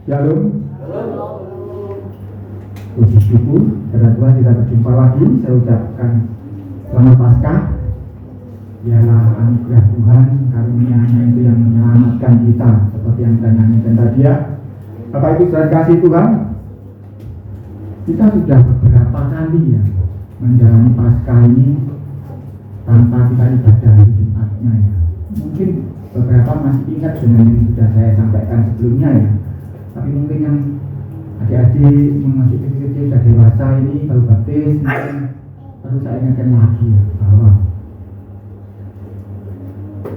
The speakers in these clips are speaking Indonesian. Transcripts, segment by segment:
Shalom. Puji syukur karena Tuhan kita berjumpa lagi. Saya ucapkan selamat Paskah. Biarlah anugerah Tuhan, karunia-Nya itu yang menyelamatkan kita, seperti yang kita nyanyikan tadi ya. Bapak Ibu saudara kasih Tuhan, kita sudah beberapa kali ya menjalani Paskah ini tanpa kita ibadah di Jumatnya ya. Mungkin beberapa masih ingat dengan yang sudah saya sampaikan sebelumnya ya. Tapi mungkin yang adik-adik yang masih kecil-kecil sudah dewasa ini baru baptis, perlu saya ingatkan lagi ya, bahwa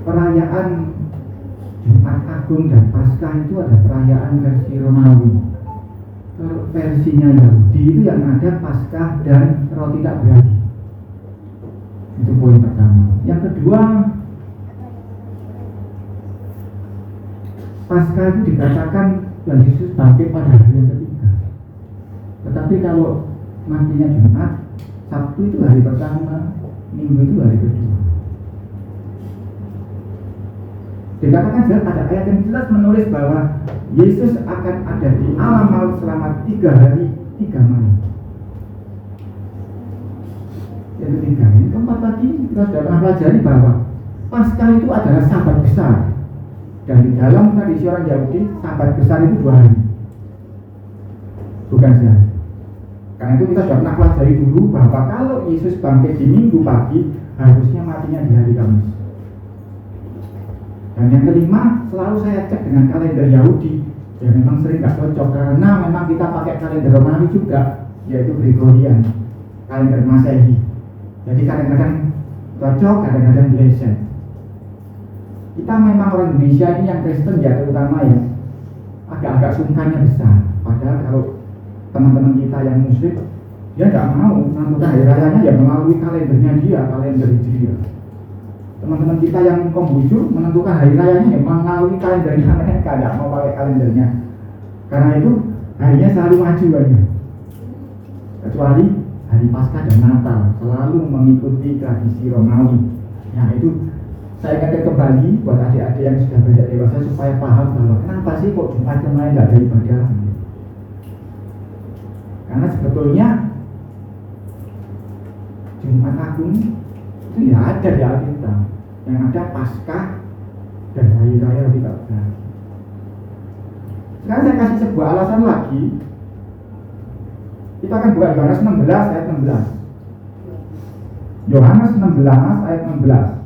perayaan Jumat Agung dan Paskah itu ada perayaan versi Romawi. Kalau versinya Yahudi itu yang ada Paskah dan roti tak beragi. Itu poin pertama. Yang kedua, Paskah itu dikatakan Tuhan Yesus bangkit pada hari yang ketiga. Tetapi kalau matinya Jumat, Sabtu itu hari pertama, Minggu itu hari kedua. Dikatakan jelas, ada ayat yang jelas menulis bahwa Yesus akan ada di alam maut selama 3 hari 3 malam. Yang ketiga, yang keempat lagi kita sudah pernah pelajari bahwa Paskah itu adalah Sabat besar. Dan di dalam tradisi orang Yahudi, Sabat besar itu 2 hari, bukan sehari. Karena itu kita sudah pernah pelajari dulu bahwa kalau Yesus bangkit di Minggu pagi, harusnya matinya di hari Kamis. Dan yang kelima, selalu saya cek dengan kalender Yahudi. Ya memang sering gak cocok, karena memang kita pakai kalender Romawi juga, yaitu Gregorian, kalender Masehi. Jadi kadang-kadang cocok, kadang-kadang meleset. Kita memang orang Indonesia ini yang Kristen ya, terutama ya, agak-agak sungkannya besar. Padahal kalau teman-teman kita yang Muslim, dia nggak mau menentukan hari rayanya ya melalui kalendernya dia, kalender Hijriah. Teman-teman kita yang Konghucu menentukan hari rayanya ya melalui kalendernya mereka, nggak mau pakai kalendernya. Karena itu harinya selalu maju aja. Kecuali hari Paskah dan Natal selalu mengikuti tradisi Romawi. Nah itu saya ingatkan kembali buat adik-adik yang sudah beranjak dewasa supaya paham bahwa kenapa sih kok Jumat kemarin tidak ada ibadah. Karena sebetulnya Jumat Agung itu ya ada di Alkitab, yang ada Paskah dan Hari Raya Roti Tak Beragi. Sekarang saya kasih sebuah alasan lagi. Kita akan buka Yohanes 16 ayat 16. Yohanes 16 ayat 16.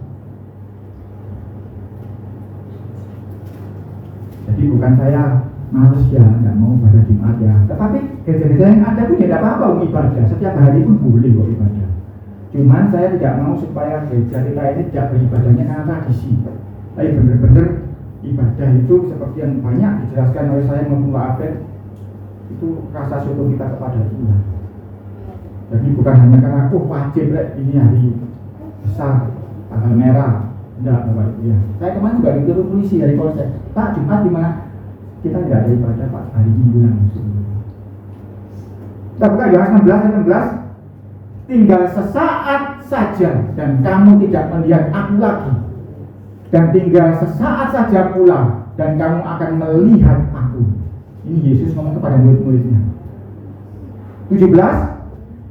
Jadi bukan saya males ya, nggak mau pada Jumat ya. Tetapi gereja-gereja yang ada pun ya tidak apa-apa ibadah. Setiap hari pun boleh kok ibadah. Cuman saya tidak mau supaya gereja kita ini tidak beribadahnya karena tradisi. Tapi benar-benar ibadah itu seperti yang banyak dijelaskan oleh saya maupun Pak Abed, itu rasa syukur kita kepada Tuhan. Jadi bukan hanya karena wajib ini hari besar, tanggal merah. Tidak, Bapak Ibu ya. Saya kemarin juga ditutup polisi dari Polsek. Pak, Jumat di mana? Kita tidak ada ibadah Pak, hari Minggu langsung. Kita buka Yohanes 16 ayat 16. Tinggal sesaat saja dan kamu tidak melihat aku lagi. Dan tinggal sesaat saja pula dan kamu akan melihat aku. Ini Yesus ngomong kepada murid-muridnya. 17.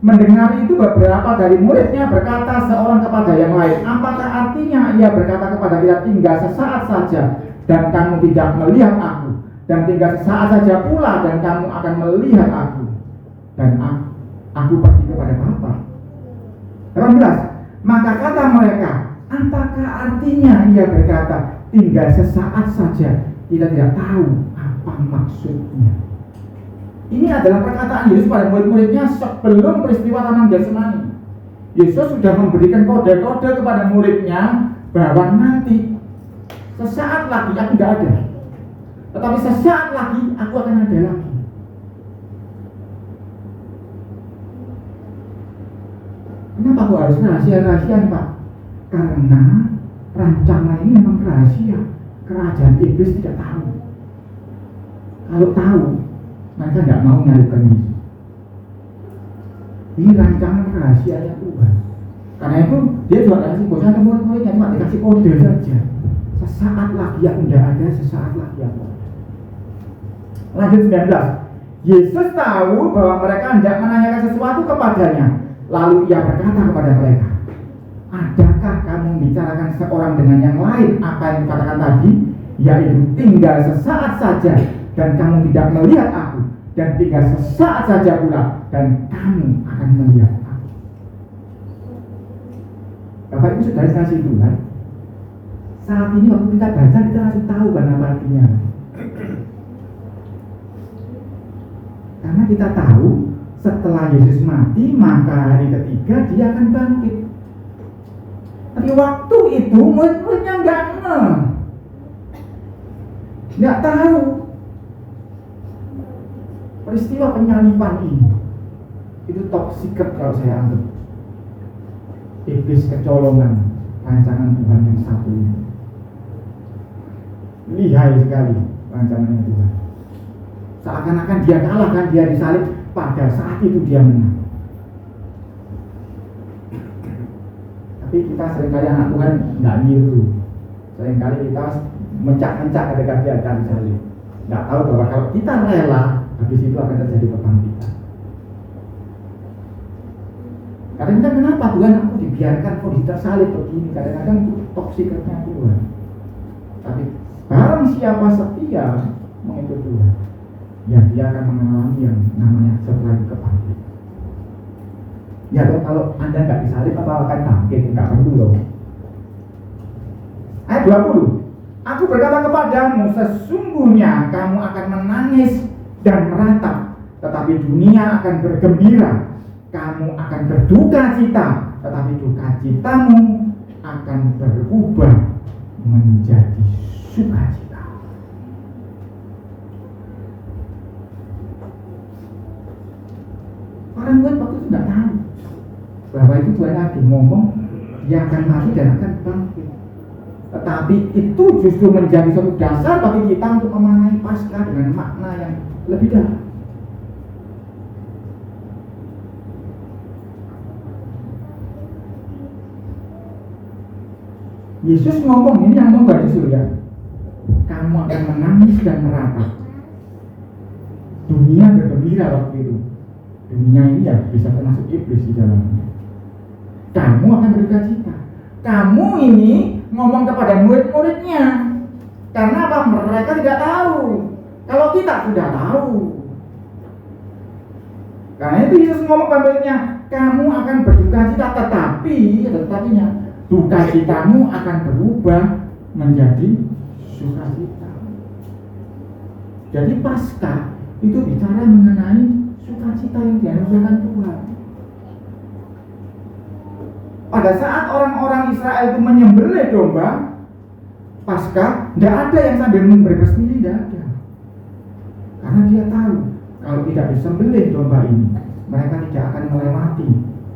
Mendengar itu beberapa dari muridnya berkata seorang kepada yang lain, apakah artinya ia berkata kepada kita tinggal sesaat saja dan kamu tidak melihat aku, dan tinggal sesaat saja pula dan kamu akan melihat aku, dan aku pergi kepada Bapa. 18. Maka kata mereka, apakah artinya ia berkata tinggal sesaat saja, kita tidak tahu apa maksudnya. Ini adalah perkataan Yesus pada murid-muridnya sebelum peristiwa Taman Getsemani. Yesus sudah memberikan kode-kode kepada muridnya bahwa nanti sesaat lagi aku tidak ada, tetapi sesaat lagi aku akan ada lagi. Kenapa kok harus rahasia-rahasiaan Pak? Karena rancangan ini memang rahasia. Kerajaan iblis tidak tahu. Kalau tahu, mereka tidak mau menyalibkan Yesus. Ini rancangan rahasianya Tuhan. Karena itu dia juga kasih bosan ke murid-muridnya, cuma dikasih kode saja. Sesaat lagi yang tidak ada, sesaat lagi yang ada. Lanjut 19. Yesus tahu bahwa mereka hendak menanyakan sesuatu kepadanya. Lalu ia berkata kepada mereka, adakah kamu membicarakan seorang dengan yang lain apa yang dikatakan tadi, yaitu tinggal sesaat saja dan kamu tidak melihat aku, dan tinggal sesaat saja pula dan kamu akan melihat aku. Bapak Ibu Saudara kasih Tuhan, saat ini waktu kita baca kita langsung tahu kan apa artinya. Karena kita tahu setelah Yesus mati maka hari ketiga dia akan bangkit. Tapi waktu itu murid-muridnya nggak tahu peristiwa penyaliban ini. Itu top secret kalau saya anggap. Iblis kecolongan rancangan Tuhan yang satu ini. Lihai sekali rancangan Tuhan. Seakan-akan dia kalah kan, dia disalib, pada saat itu dia menang. Tapi kita seringkali anak Tuhan nggak ngiru. Seringkali kita mencak-mencak ketika dia akan disalib. Nggak tahu bahwa kalau kita rela, habis itu akan terjadi kebangkitan. Kadang-kadang kenapa Tuhan aku dibiarkan kok tersalib begini? Kadang-kadang itu toksiknya Tuhan. Tapi barang siapa setia mengikut Tuhan, ya dia akan mengalami yang namanya setelah kebangkitan. Ya dong, kalau Anda nggak disalib apa akan bangkit? Nggak perlu loh. Ayat 20. Aku berkata kepadamu, sesungguhnya kamu akan menangis dan meratap, tetapi dunia akan bergembira. Kamu akan berduka cita, tetapi duka citamu akan berubah menjadi sukacita. Orang buat waktu itu tidak tahu bahwa itu Tuhan lagi ngomong dia akan mati dan akan bangkit. Tetapi itu justru menjadi suatu dasar bagi kita untuk memaknai Paskah dengan makna yang lebih dalam. Yesus ngomong, ini yang ngomong gak Yesus ya, kamu akan menangis dan meratap. Dunia bergembira waktu itu. Dunia ini ya bisa termasuk iblis di dalamnya. Kamu akan berduka cita. Kamu ini ngomong kepada murid-muridnya. Karena apa? Mereka tidak tahu. Kalau kita sudah tahu. Karena itu Yesus ngomong kepada muridnya, kamu akan berduka cita, tetapi ada tetapinya, duka citamu akan berubah menjadi sukacita. Jadi Paskah itu bicara mengenai sukacita yang dianugerahkan Tuhan. Pada saat orang-orang Israel itu menyembelih domba Paskah, tidak ada yang sambil berkesmili, tidak ada. Karena dia tahu kalau tidak disembelih domba ini, mereka tidak akan melewati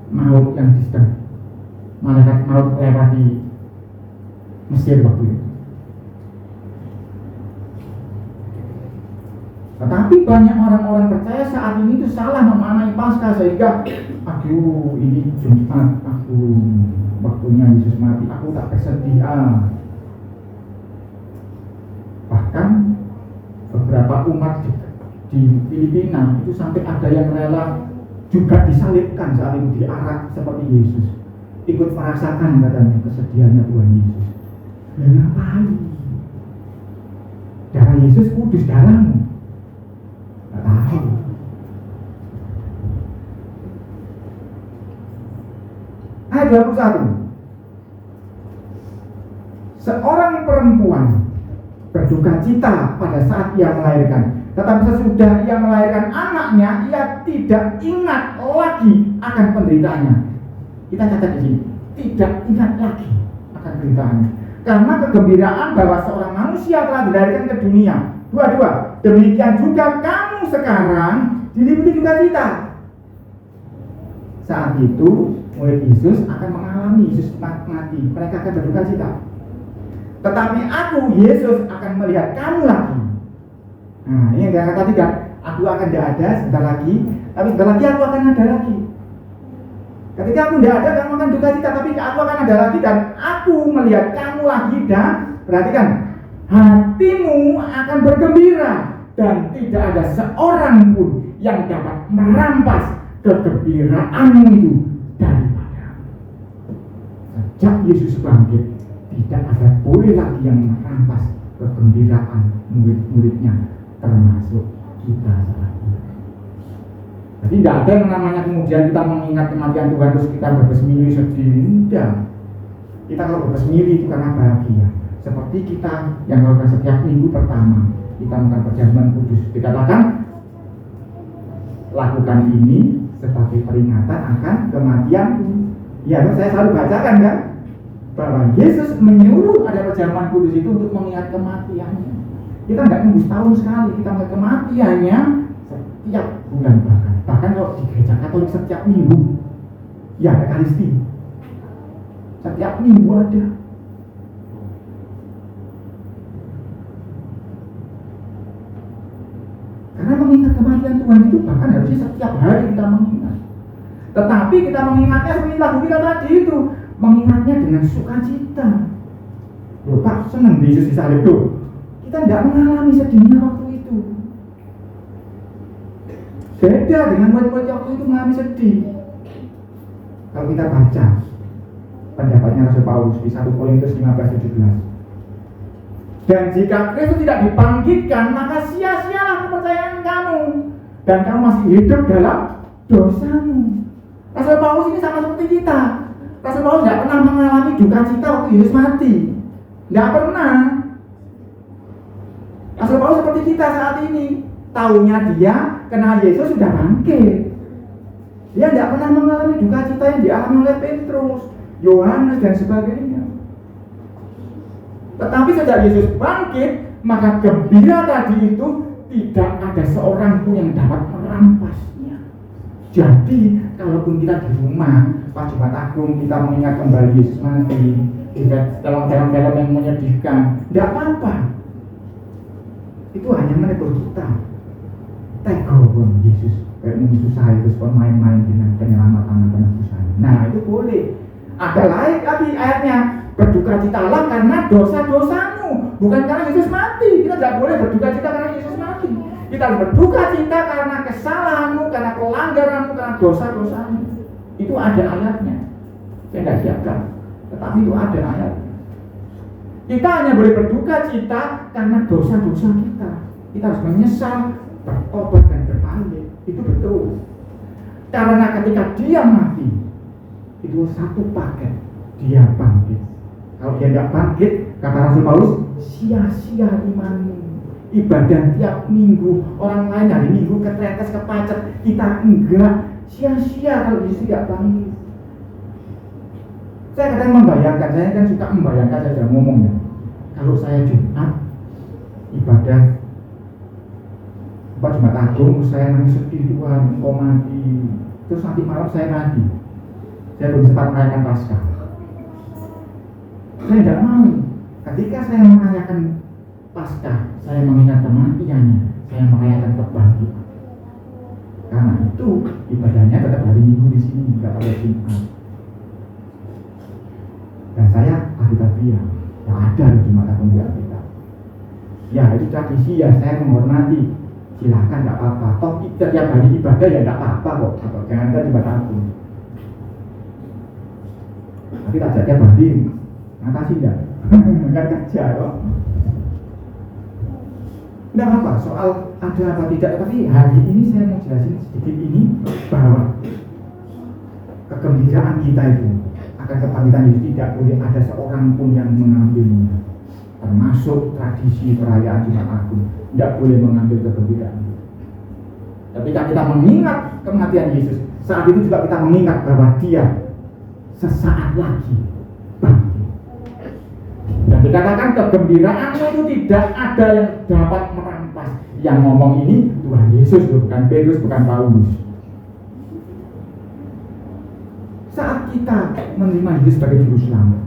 maut yang disediakan. Malaikat maut melewati Mesir waktu itu. Tetapi banyak orang-orang percaya saat ini itu salah memaknai Paskah sehingga aduh ini Jumat, waktunya Yesus mati, aku tak bersedia. Bahkan beberapa umat di Filipina itu sampai ada yang rela juga disalibkan saat itu diarak seperti Yesus. Ikut merasakan katanya kesedihannya Tuhan Yesus. Dan ngapain? Darah Yesus kudus darahmu. Gak tahu. Ayat 21. Seorang perempuan berduka cita pada saat ia melahirkan, tetapi sesudah ia melahirkan anaknya, ia tidak ingat lagi akan penderitaannya. Kita catat di sini, tidak ingat lagi akan penderitaannya, karena kegembiraan bahwa seorang manusia telah dilahirkan ke dunia. Dua-dua, demikian juga kamu sekarang diliputi duka cita. Saat itu murid Yesus akan mengalami Yesus mati, mereka akan berduka cita. Tetapi aku, Yesus, akan melihat kamu lagi. Nah, ini yang kata tiga, aku akan tidak ada sebentar lagi, tapi sebentar lagi aku akan ada lagi. Ketika aku tidak ada, kamu akan duka cita, tapi aku akan ada lagi dan aku melihat kamu lagi. Dan perhatikan, hatimu akan bergembira dan tidak ada seorang pun yang dapat merampas kegembiraanmu itu daripada. Sejak Yesus bangkit, tidak ada boleh lagi yang merampas kegembiraan murid-muridnya, termasuk kita saat ini. Jadi tidak ada yang namanya kemudian kita mengingat kematian Tuhan terus kita berbesmili sedih. Tidak. Kita kalau berbesmili itu karena bahagia. Seperti kita yang melakukan setiap minggu pertama, kita melakukan perjamuan kudus. Dikatakan lakukan ini sebagai peringatan akan kematian. Ya, saya selalu bacakan kan bahwa Yesus menyuruh ada perjamuan kudus itu untuk mengingat kematiannya. Kita nggak nunggu setahun sekali, kita mengingat kematiannya setiap bulan bahkan kalau di gereja Katolik setiap minggu ya ada Ekaristi, setiap minggu ada. Karena mengingat kematian Tuhan itu bahkan harusnya setiap hari kita mengingat. Tetapi kita mengingatnya seperti lagu kita tadi itu, mengingatnya dengan sukacita. Loh Pak, senang Yesus disalib tuh. Kita tidak mengalami sedihnya waktu itu. Beda dengan murid-murid waktu itu mengalami sedih. Kalau kita baca pendapatnya Rasul Paulus di 1 Korintus 15:17. Dan jika Kristus tidak dibangkitkan, maka sia-sialah kepercayaan kamu, dan kamu masih hidup dalam dosamu. Rasul Paulus ini sama seperti kita. Rasul Paulus tidak pernah mengalami duka cita waktu Yesus mati. Tidak pernah. Rasul Paulus seperti kita saat ini. Taunya dia kenal Yesus sudah bangkit. Dia tidak pernah mengalami duka cita yang dialami oleh Petrus, Yohanes dan sebagainya. Tetapi sejak Yesus bangkit, maka gembira tadi itu tidak ada seorang pun yang dapat merampasnya. Jadi, kalaupun kita di rumah pas Jumat Agung kita mengingat kembali Yesus mati, dalam film-film yang menyedihkan, tidak apa-apa. Itu hanya menegur kita. Tegur Yesus kayak musuh saya terus main-main dengan penyelamatan penebusan. Nah, itu boleh. Ada lain lagi ayatnya, berduka citalah karena dosa-dosamu, bukan karena Yesus mati. Kita tidak boleh berduka cita karena Yesus mati. Kita harus berduka cita karena kesalahanmu, karena pelanggaranmu, karena dosa-dosamu. Itu ada ayatnya. Saya tidak siapkan, tetapi itu ada ayatnya. Kita hanya boleh berduka cita karena dosa-dosa kita. Kita harus menyesal, bertobat dan berbalik. Itu betul. Karena ketika dia mati, itu satu paket, dia bangkit. Kalau dia tidak bangkit, kata Rasul Paulus, sia-sia imanmu. Ibadah tiap minggu, orang lain hari minggu ketetes kepacet, kita enggak, sia-sia kalau Yesus tidak bangkit. Saya kadang membayangkan, saya kan suka membayangkan saja ngomongnya. Kalau saya Jumat ibadah Jumat Agung, saya nangis sedih, Tuhan engkau mati. Terus nanti malam saya mati, saya belum sempat merayakan Paskah. Saya tidak mau. Ketika saya merayakan Paskah, saya mengingat kematiannya, saya merayakan kebangkitan. Karena itu ibadahnya tetap hari Minggu di sini, tidak pada Jumat. Dan saya ahli tarbiyah, yang ada di Jumat Agung di Alkitab. Ya itu tradisi ya, saya menghormati. Silahkan, tidak apa-apa. Toh setiap hari ibadah ya tidak apa-apa kok. Jangan kan Jumat Agung. Tapi tak jaga balik, ngatasi enggak? Enggak kerja kok. Enggak apa, soal ada apa tidak. Tapi hari ini saya mau jelasin sedikit ini bahwa kegembiraan kita itu akan kebangkitan Yesus tidak boleh ada seorang pun yang mengambilnya. Termasuk tradisi perayaan Jumat Agung, tidak boleh mengambil kegembiraan. Ketika kita mengingat kematian Yesus, saat itu juga kita mengingat bahwa Dia sesaat lagi bangkit. Dan dikatakan kegembiraan itu tidak ada yang dapat merampas. Yang ngomong ini Tuhan Yesus, bukan Petrus, bukan Paulus. Saat kita menerima Yesus sebagai juru selamat,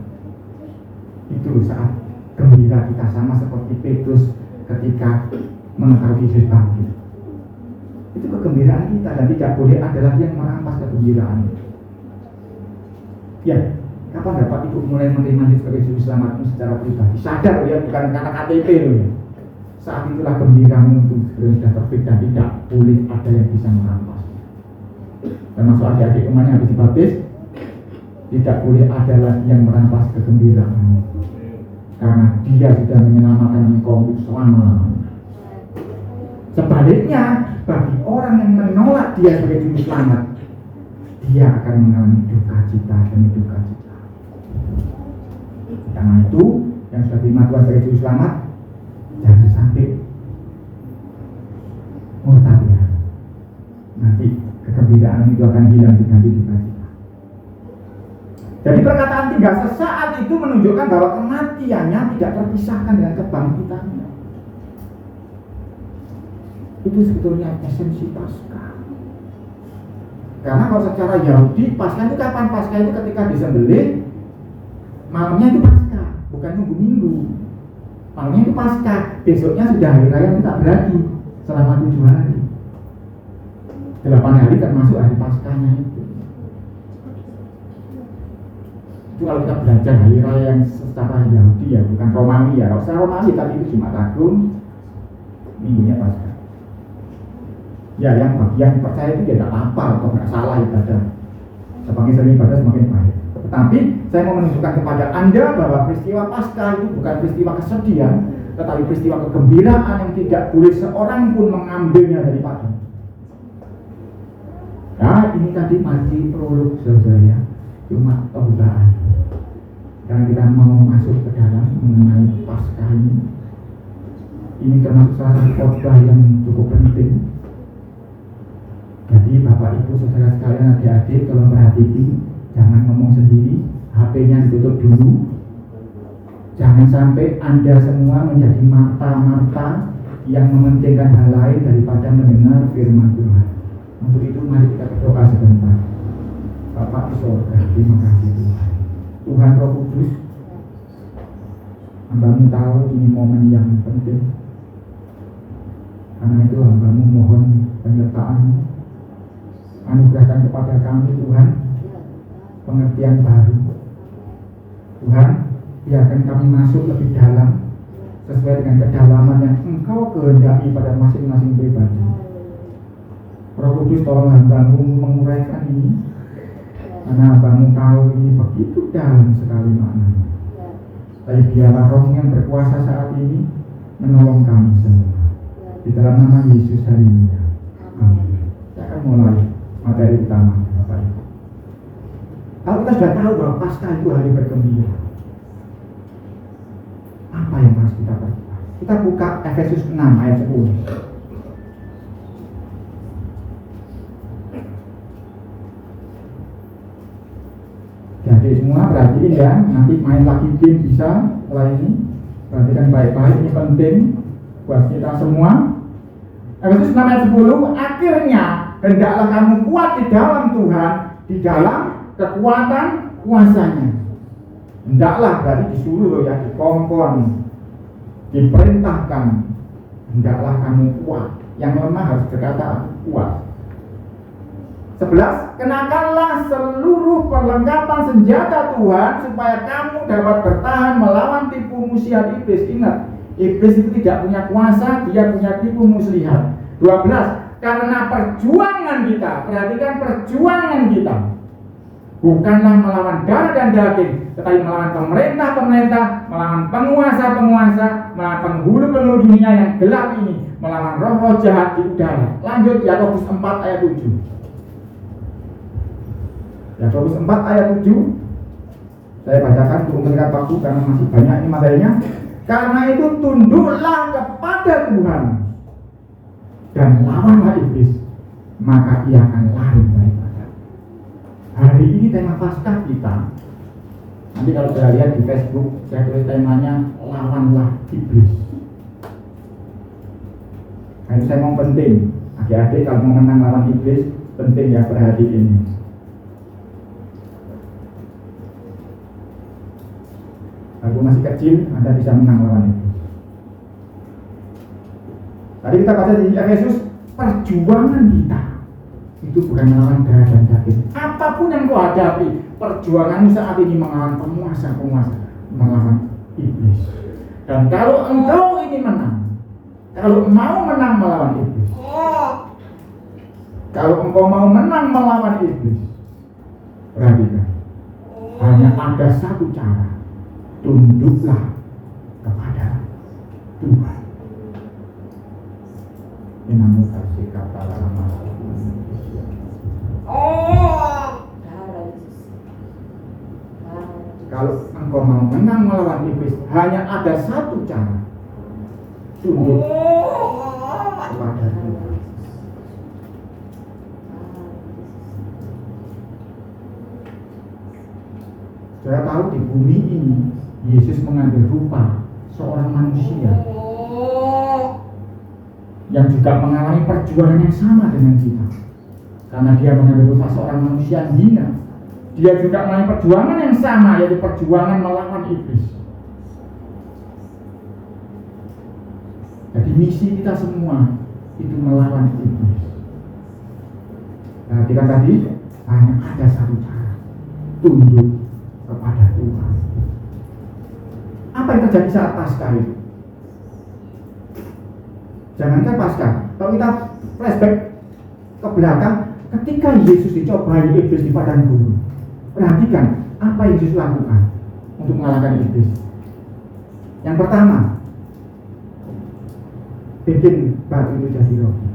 itu saat gembira kita sama seperti Petrus ketika mengetahui Yesus bangkit. Itu kegembiraan kita dan tidak boleh ada lagi yang merampas kegembiraan itu. Ya, kapan dapat ibu mulai menerima Yesus sebagai juru selamatmu secara pribadi? Sadar ya, bukan karena KTP loh ya. Saat itulah gembiramu itu sebelum sudah terbit dan tidak boleh ada yang bisa merampas. Termasuk adik-adik kemarin habis dibaptis, tidak boleh ada lagi yang merampas kegembiraan, karena dia sudah menyelamatkan engkau untuk selama-lamanya. Sebaliknya, bagi orang yang menolak dia sebagai juru selamat, dia akan mengalami duka cita demi duka cita. Karena itu, yang sudah terima Tuhan sebagai juru selamat, jangan sampai murtad ya. Nanti kegembiraan itu akan hilang diganti duka cita. Jadi perkataan tinggal sesaat itu menunjukkan bahwa kematiannya tidak terpisahkan dengan kebangkitannya. Itu sebetulnya esensi Paskah. Karena kalau secara Yahudi, Paskah itu kapan? Paskah itu ketika disembelih, malamnya itu Paskah, bukan nunggu minggu. Malamnya itu Paskah, besoknya sudah hari raya itu tak berarti selama 7 hari. 8 hari termasuk hari Paskahnya itu. Itu kalau kita belajar hari raya yang secara Yahudi ya, bukan Romawi ya. Kalau secara Romawi tadi itu Jumat Agung, minggunya Paskah. Ya, yang bagian percaya itu tidak apa-apa atau nggak salah ibadah. Semakin sering ibadah semakin baik. Tetapi saya mau menunjukkan kepada Anda bahwa peristiwa Paskah itu bukan peristiwa kesedihan, tetapi peristiwa kegembiraan yang tidak boleh seorang pun mengambilnya daripada. Nah, ini tadi masih prolog saudara, cuma tambahan. Karena kita mau masuk ke dalam mengenai Paskah ini. Ini termasuk salah satu khotbah yang cukup penting. Jadi Bapak Ibu saudara sekalian, adik-adik, kalau perhatikan, jangan ngomong sendiri, HP-nya ditutup dulu. Jangan sampai Anda semua menjadi mata-mata yang mementingkan hal lain daripada mendengar firman Tuhan. Untuk itu mari kita berdoa sebentar. Bapak di surga, terima kasih Tuhan. Tuhan Roh Kudus, hamba-Mu tahu ini momen yang penting. Karena itu hamba-Mu mohon penyertaan-Mu. Anugerahkan kepada kami Tuhan pengertian baru. Tuhan, biarkan kami masuk lebih dalam sesuai dengan kedalaman yang Engkau kehendaki pada masing-masing pribadi. Roh Kudus, tolong hamba-Mu menguraikan ini, karena hamba-Mu tahu ini begitu dalam sekali maknanya. Tapi biarlah Roh yang berkuasa saat ini menolong kami semua. Di dalam nama Yesus hari ini. Amin. Kita akan mulai materi utama, Bapak Ibu. Kalau kita sudah tahu bahwa Paskah itu hari bergembira, apa yang harus kita perbuat? Kita buka Efesus 6 ayat 10. Jadi semua perhatiin ya, nanti main lagi game bisa setelah ini. Perhatikan baik-baik, ini penting buat kita semua. Efesus 6 ayat 10, akhirnya hendaklah kamu kuat di dalam Tuhan, di dalam kekuatan kuasanya. Hendaklah berarti disuruh ya, dikongkon, diperintahkan. Hendaklah kamu kuat. Yang lemah harus berkata kuat. 11, kenakanlah seluruh perlengkapan senjata Tuhan supaya kamu dapat bertahan melawan tipu muslihat iblis. Ingat, iblis itu tidak punya kuasa, dia punya tipu muslihat. 12, karena perjuangan kita, perhatikan perjuangan kita, bukanlah melawan darah dan daging, tetapi melawan pemerintah-pemerintah, melawan penguasa-penguasa, melawan penghulu-penghulu dunia yang gelap ini, melawan roh-roh jahat di udara. Lanjut Yakobus 4 ayat 7. Yakobus 4 ayat 7. Saya bacakan untuk mempersingkat waktu karena masih banyak ini materinya. Karena itu tunduklah kepada Tuhan dan lawanlah iblis, maka ia akan lari daripada. Hari ini tema Paskah kita. Nanti kalau saya lihat di Facebook, saya tulis temanya lawanlah iblis. Nah, itu saya mau penting. Adik-adik kalau mau menang lawan iblis, penting ya perhatikan ini. Kalau masih kecil, Anda bisa menang lawan iblis. Tadi kita baca di Efesus, perjuangan kita itu bukan melawan darah dan daging. Apapun yang kau hadapi, perjuanganmu saat ini melawan penguasa-penguasa, melawan iblis. Dan kalau engkau ini menang, Kalau mau menang melawan iblis, kalau engkau mau menang melawan iblis, perhatikan, hanya ada satu cara, tunduklah kepada Tuhan. Inamu kasih kata lama. Kalau engkau mau menang melawan iblis, hanya ada satu cara, tunduk kepada Tuhan. Saya tahu di bumi ini Yesus mengambil rupa seorang manusia yang juga mengalami perjuangan yang sama dengan kita. Karena dia mengambil rupa seorang manusia yang hina, dia juga mengalami perjuangan yang sama, yaitu perjuangan melawan iblis. Jadi misi kita semua itu melawan iblis. Perhatikan tadi, hanya ada satu cara, tunduk kepada Tuhan. Apa yang terjadi saat Paskah itu? Jangankan Paskah, kalau kita flashback ke belakang, ketika Yesus dicobai iblis di padang gurun, perhatikan apa yang Yesus lakukan untuk mengalahkan iblis. Yang pertama, bikin batu itu jadi roti.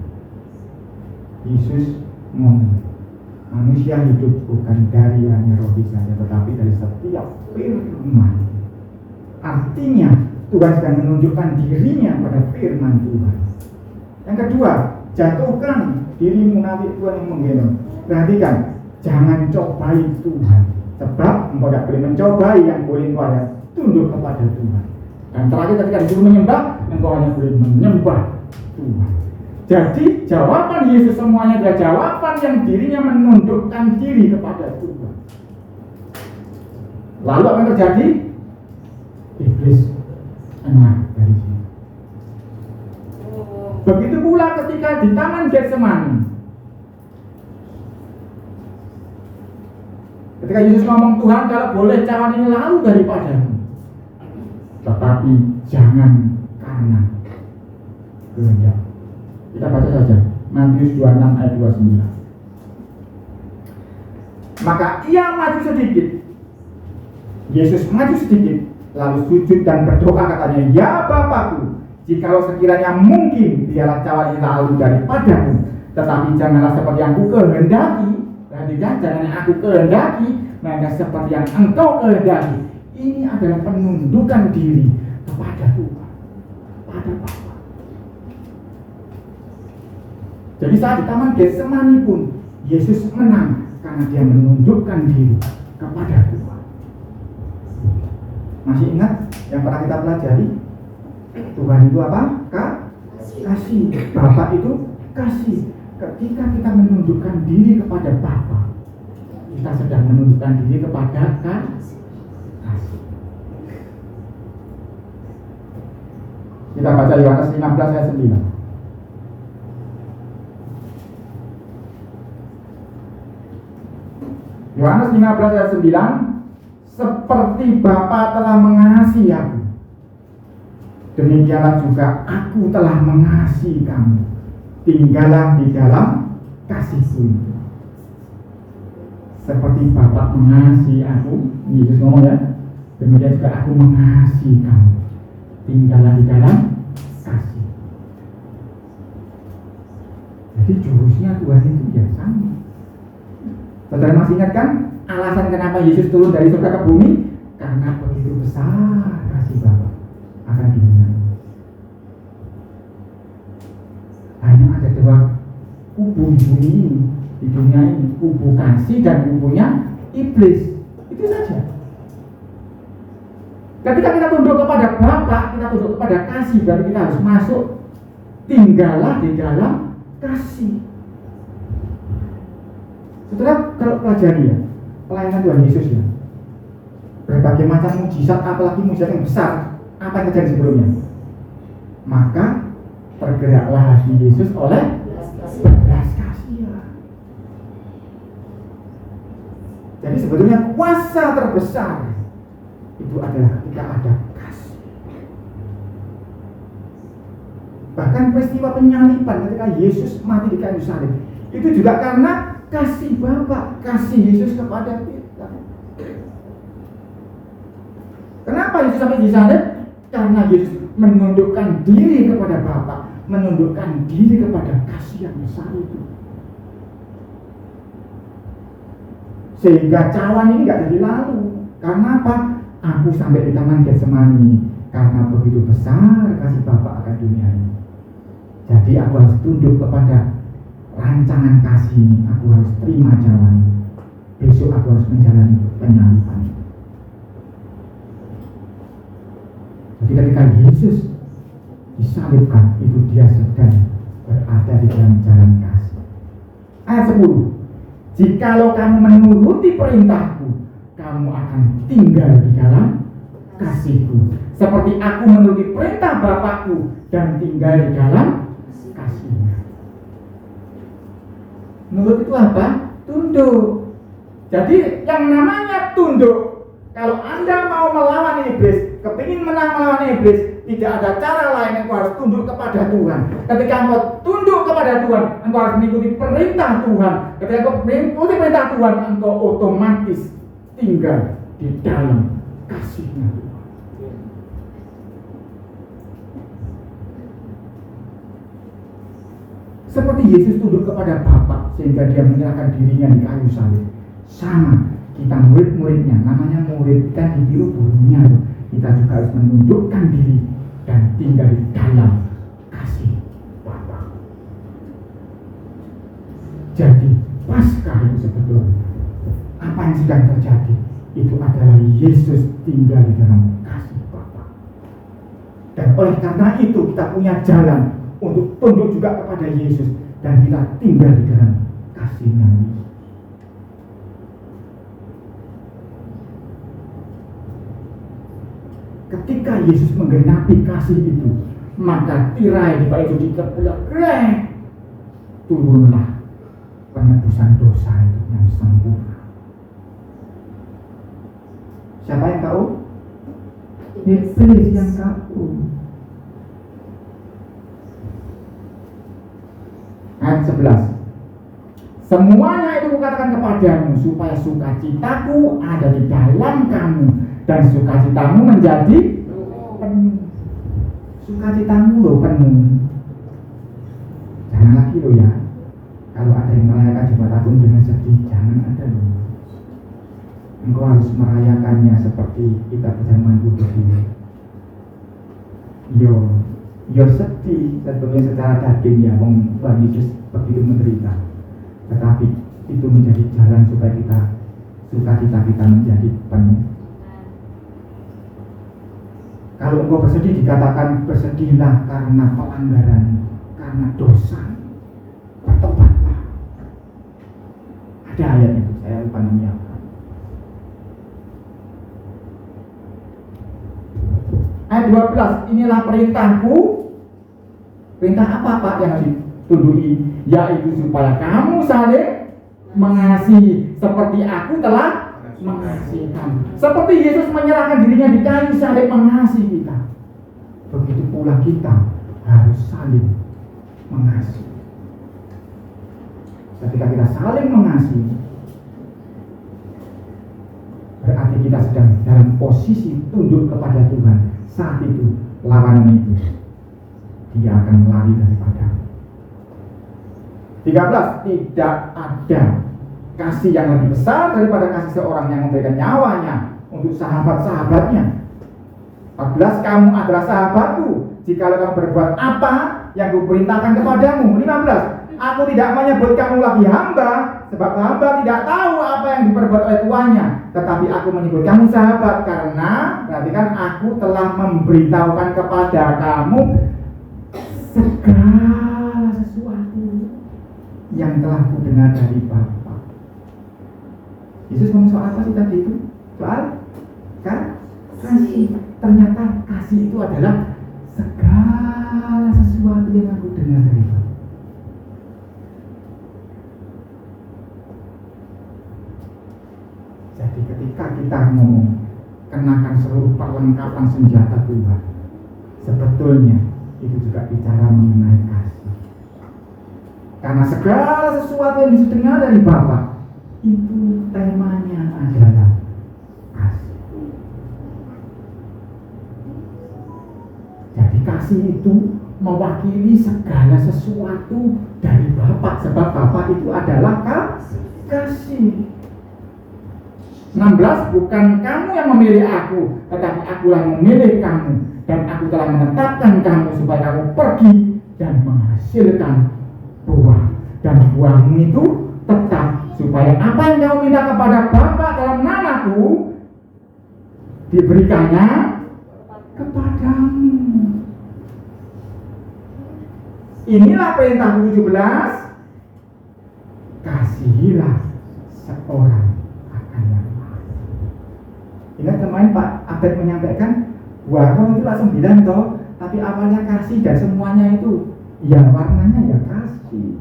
Yesus ngomong, manusia hidup bukan dari hanya roti saja, tetapi dari setiap firman. Artinya Tuhan sedang menunjukkan dirinya pada firman Tuhan. Yang kedua, jatuhkan dirimu, nanti Tuhan yang menggendong. Perhatikan, jangan cobai Tuhan, sebab engkau tidak boleh mencobai, yang boleh engkau hanya tunduk kepada Tuhan. Dan terakhir, ketika disuruh menyembah, engkau hanya boleh menyembah Tuhan. Jadi jawaban Yesus semuanya adalah jawaban yang dirinya menundukkan diri kepada Tuhan. Lalu apa yang terjadi? Iblis enak dari sini. Begitu pula ketika di Taman Getsemani, ketika Yesus ngomong, Tuhan kalau boleh cawan ini lalu daripadamu, tetapi jangan karena kehendak. Kita baca saja Matius 26 ayat 29. Maka ia maju sedikit, Yesus maju sedikit, lalu sujud dan berdoa, katanya, ya Bapakku, jikalau sekiranya mungkin biarlah cawan ini lalu daripadamu, tetapi janganlah seperti yang aku kehendaki. Perhatikan, jangan yang aku kehendaki, melainkan seperti yang engkau kehendaki. Ini adalah penundukan diri kepada Tuhan, pada Bapa. Jadi saat di Taman Getsemani pun Yesus menang karena dia menundukkan diri kepada Tuhan. Masih ingat yang pernah kita pelajari? Tuhan itu apa? Kasih. Bapa itu kasih. Ketika kita menundukkan diri kepada Bapa, kita sedang menundukkan diri kepada kasih. Kita baca Yohanes 15 ayat 9. Yohanes 15 ayat 9, seperti Bapa telah mengasihi aku, demikianlah juga aku telah mengasihi kamu. Tinggallah di dalam kasihku itu. Seperti Bapa mengasihi aku, Yesus ngomong ya, demikian juga aku mengasihi kamu. Tinggallah di dalam kasih. Jadi jurusnya Tuhan itu ya sama. Saudara masih ingat kan alasan kenapa Yesus turun dari surga ke bumi? Karena begitu besar kasih Bapa akan dunia. Hanya ada dua kubu di bumi ini, di dunia ini, kubu kasih dan kubunya iblis. Itu saja. Ketika kita tunduk kepada Bapa, kita tunduk kepada kasih, berarti kita harus masuk, tinggallah di dalam kasih. Setelah kalau pelajari ya, pelayanan Tuhan Yesus ya, berbagai macam mujizat, apalagi mujizat yang besar, apa yang terjadi sebelumnya? Maka tergeraklah hati Yesus oleh belas kasihan. Jadi sebetulnya kuasa terbesar itu adalah ketika ada kasih. Bahkan peristiwa penyaliban ketika Yesus mati di kayu salib, itu juga karena kasih Bapa, kasih Yesus kepada kita. Kenapa Yesus sampai disalib? Karena Yesus menundukkan diri kepada Bapa, menundukkan diri kepada kasih yang besar itu. Sehingga cawan ini nggak jadi lalu. Karena apa? Aku sampai di taman Getsemani karena begitu besar kasih Bapa akan dunia ini. Jadi aku harus tunduk kepada rancangan kasih ini. Aku harus terima cawan. Besok aku harus menjalani penyaliban. Jadi ketika Yesus disalibkan, itu dia sedang berada di dalam jalan kasih. Ayat 10. Jikalau kamu menuruti perintahku, kamu akan tinggal di dalam kasihku, seperti aku menuruti perintah Bapakku dan tinggal di dalam kasihnya. Nurut itu apa? Tunduk. Jadi yang namanya tunduk, kalau Anda mau melawan iblis, kepingin menang melawan iblis, tidak ada cara lain, engkau harus tunduk kepada Tuhan. Ketika engkau tunduk kepada Tuhan, engkau harus mengikuti perintah Tuhan. Ketika engkau mengikuti perintah Tuhan, engkau otomatis tinggal di dalam kasih-Nya. Seperti Yesus tunduk kepada Bapa sehingga dia menyerahkan dirinya di kayu salib. Sama, kita murid-muridnya, namanya murid kan ditiru gurunya. Kita juga harus menundukkan diri dan tinggal di dalam kasih Bapa. Jadi Paskah itu sebetulnya apa yang sedang terjadi itu adalah Yesus tinggal di dalam kasih Bapa. Dan oleh karena itu kita punya jalan untuk tunduk juga kepada Yesus dan kita tinggal di dalam kasih-Nya. Ketika Yesus menggenapi kasih itu, maka tirai di bait itu dikebelah, turunlah penebusan dosa itu yang sempurna. Siapa yang tahu? Iblis yang tahu. Ayat 11. Semuanya itu kukatakan kepadamu supaya sukacitaku ada di dalam kamu dan sukacitamu menjadi penuh. Sukacitamu loh penuh. Jangan lagi loh ya. Kalau ada yang merayakan Jumat Agung dengan sedih, jangan ada loh. Engkau harus merayakannya seperti kita berjalan kudus ini. Yo sedih sebetulnya secara daging ya, Tuhan Yesus begitu menderita. Tetapi itu menjadi jalan supaya kita sukacita kita menjadi penuh. Kalau engkau bersedih dikatakan bersedihlah karena pelanggaran, karena dosa. Bertobatlah. Ada ayat itu, saya lupa namanya. Ayat 12, inilah perintahku. Perintah apa Pak yang harus ditunduki? Yaitu supaya kamu saling mengasihi seperti aku telah mengasihi kamu. Seperti Yesus menyerahkan dirinya di kayu salib mengasihi kita, begitu pula kita harus saling mengasihi. Ketika kita saling mengasihi, berarti kita sedang dalam posisi tunduk kepada Tuhan. Saat itu lawan itu dia akan lari daripada. 13. Tidak ada kasih yang lebih besar daripada kasih seorang yang memberikan nyawanya untuk sahabat-sahabatnya. 14. Kamu adalah sahabatku jikalau kamu berbuat apa yang kuperintahkan kepadamu. 15. Aku tidak menyebut kamu lagi hamba, sebab hamba tidak tahu apa yang diperbuat oleh tuannya. Tetapi aku menyebut kamu sahabat, karena perhatikan aku telah memberitahukan kepada kamu segala sesuatu yang telah kudengar dari Bapa. Yesus ngomong soal apa sih tadi itu? Soal kasih. Ternyata kasih itu adalah segala sesuatu yang aku dengar dari Bapa. Jadi ketika kita ngomong kenakan seluruh perlengkapan senjata Tuhan, sebetulnya itu juga bicara mengenai kasih. Karena segala sesuatu yang didengar dari Bapa itu temanya adalah kasih. Jadi kasih itu mewakili segala sesuatu dari Bapa, sebab Bapa itu adalah kasih. 16, bukan kamu yang memilih aku, tetapi akulah yang memilih kamu, dan aku telah menetapkan kamu supaya kamu pergi dan menghasilkan buah, dan buahmu itu tetap, supaya apa yang kamu minta kepada Bapa dalam namaku diberikannya kepadamu. Inilah perintah 17, kasihilah seorang akan yang lain. Ingat kemarin Pak Abed menyampaikan warna itu langsung bilang toh, tapi awalnya kasih dan semuanya itu ya warnanya ya kasih.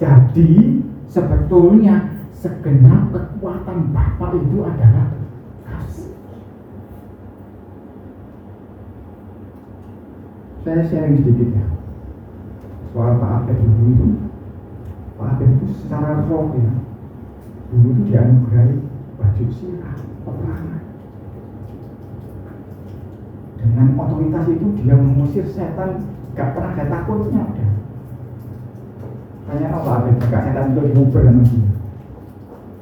Jadi sebetulnya segenap kekuatan Bapa itu adalah kasih. Saya sharing sedikit ya soal Pak Abed dulu itu. Pak Abed itu secara roh ya, dulu itu dianugerahi baju sirah peperangan. Dengan otoritas itu dia mengusir setan, gak pernah ada takutnya udah. Tanya Pak Abed, gak setan itu diuber sama dia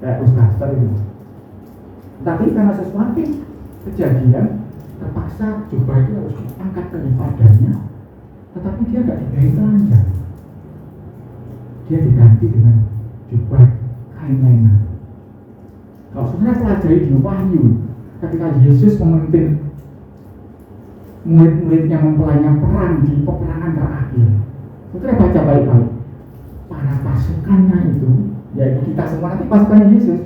kayak Ustaz itu. Tapi karena sesuatu kejadian terpaksa jubah itu harus diangkat daripadanya, tetapi dia tidak diganti telanjang, dia diganti dengan jubah kain lenan. Kalau saudara pelajari di Wahyu, ketika Yesus memimpin murid-muridnya mempelainya perang di peperangan terakhir, saudara baca baik-baik, para pasukannya itu, yaitu kita semua nanti pasukannya Yesus,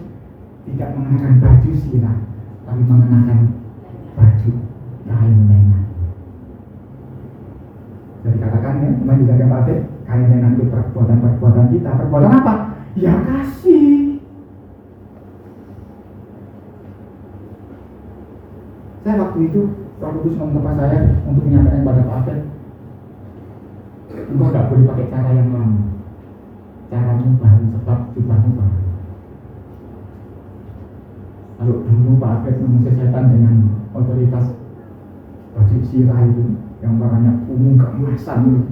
tidak mengenakan baju sirah, tapi mengenakan baju kain lenan. Jadi katakan ya, teman dijaga Pak Abed, kain lenan itu perbuatan-perbuatan kita. Perbuatan apa? Ya kasih. Saya waktu itu ngomong kepada saya untuk menyampaikan pada Pak Abed, engkau tidak boleh pakai cara yang lama, caramu baru sebab jubahmu baru. Kalau dulu Pak Abed mengusir setan dengan otoritas baju sirah itu yang warnanya ungu keemasan itu.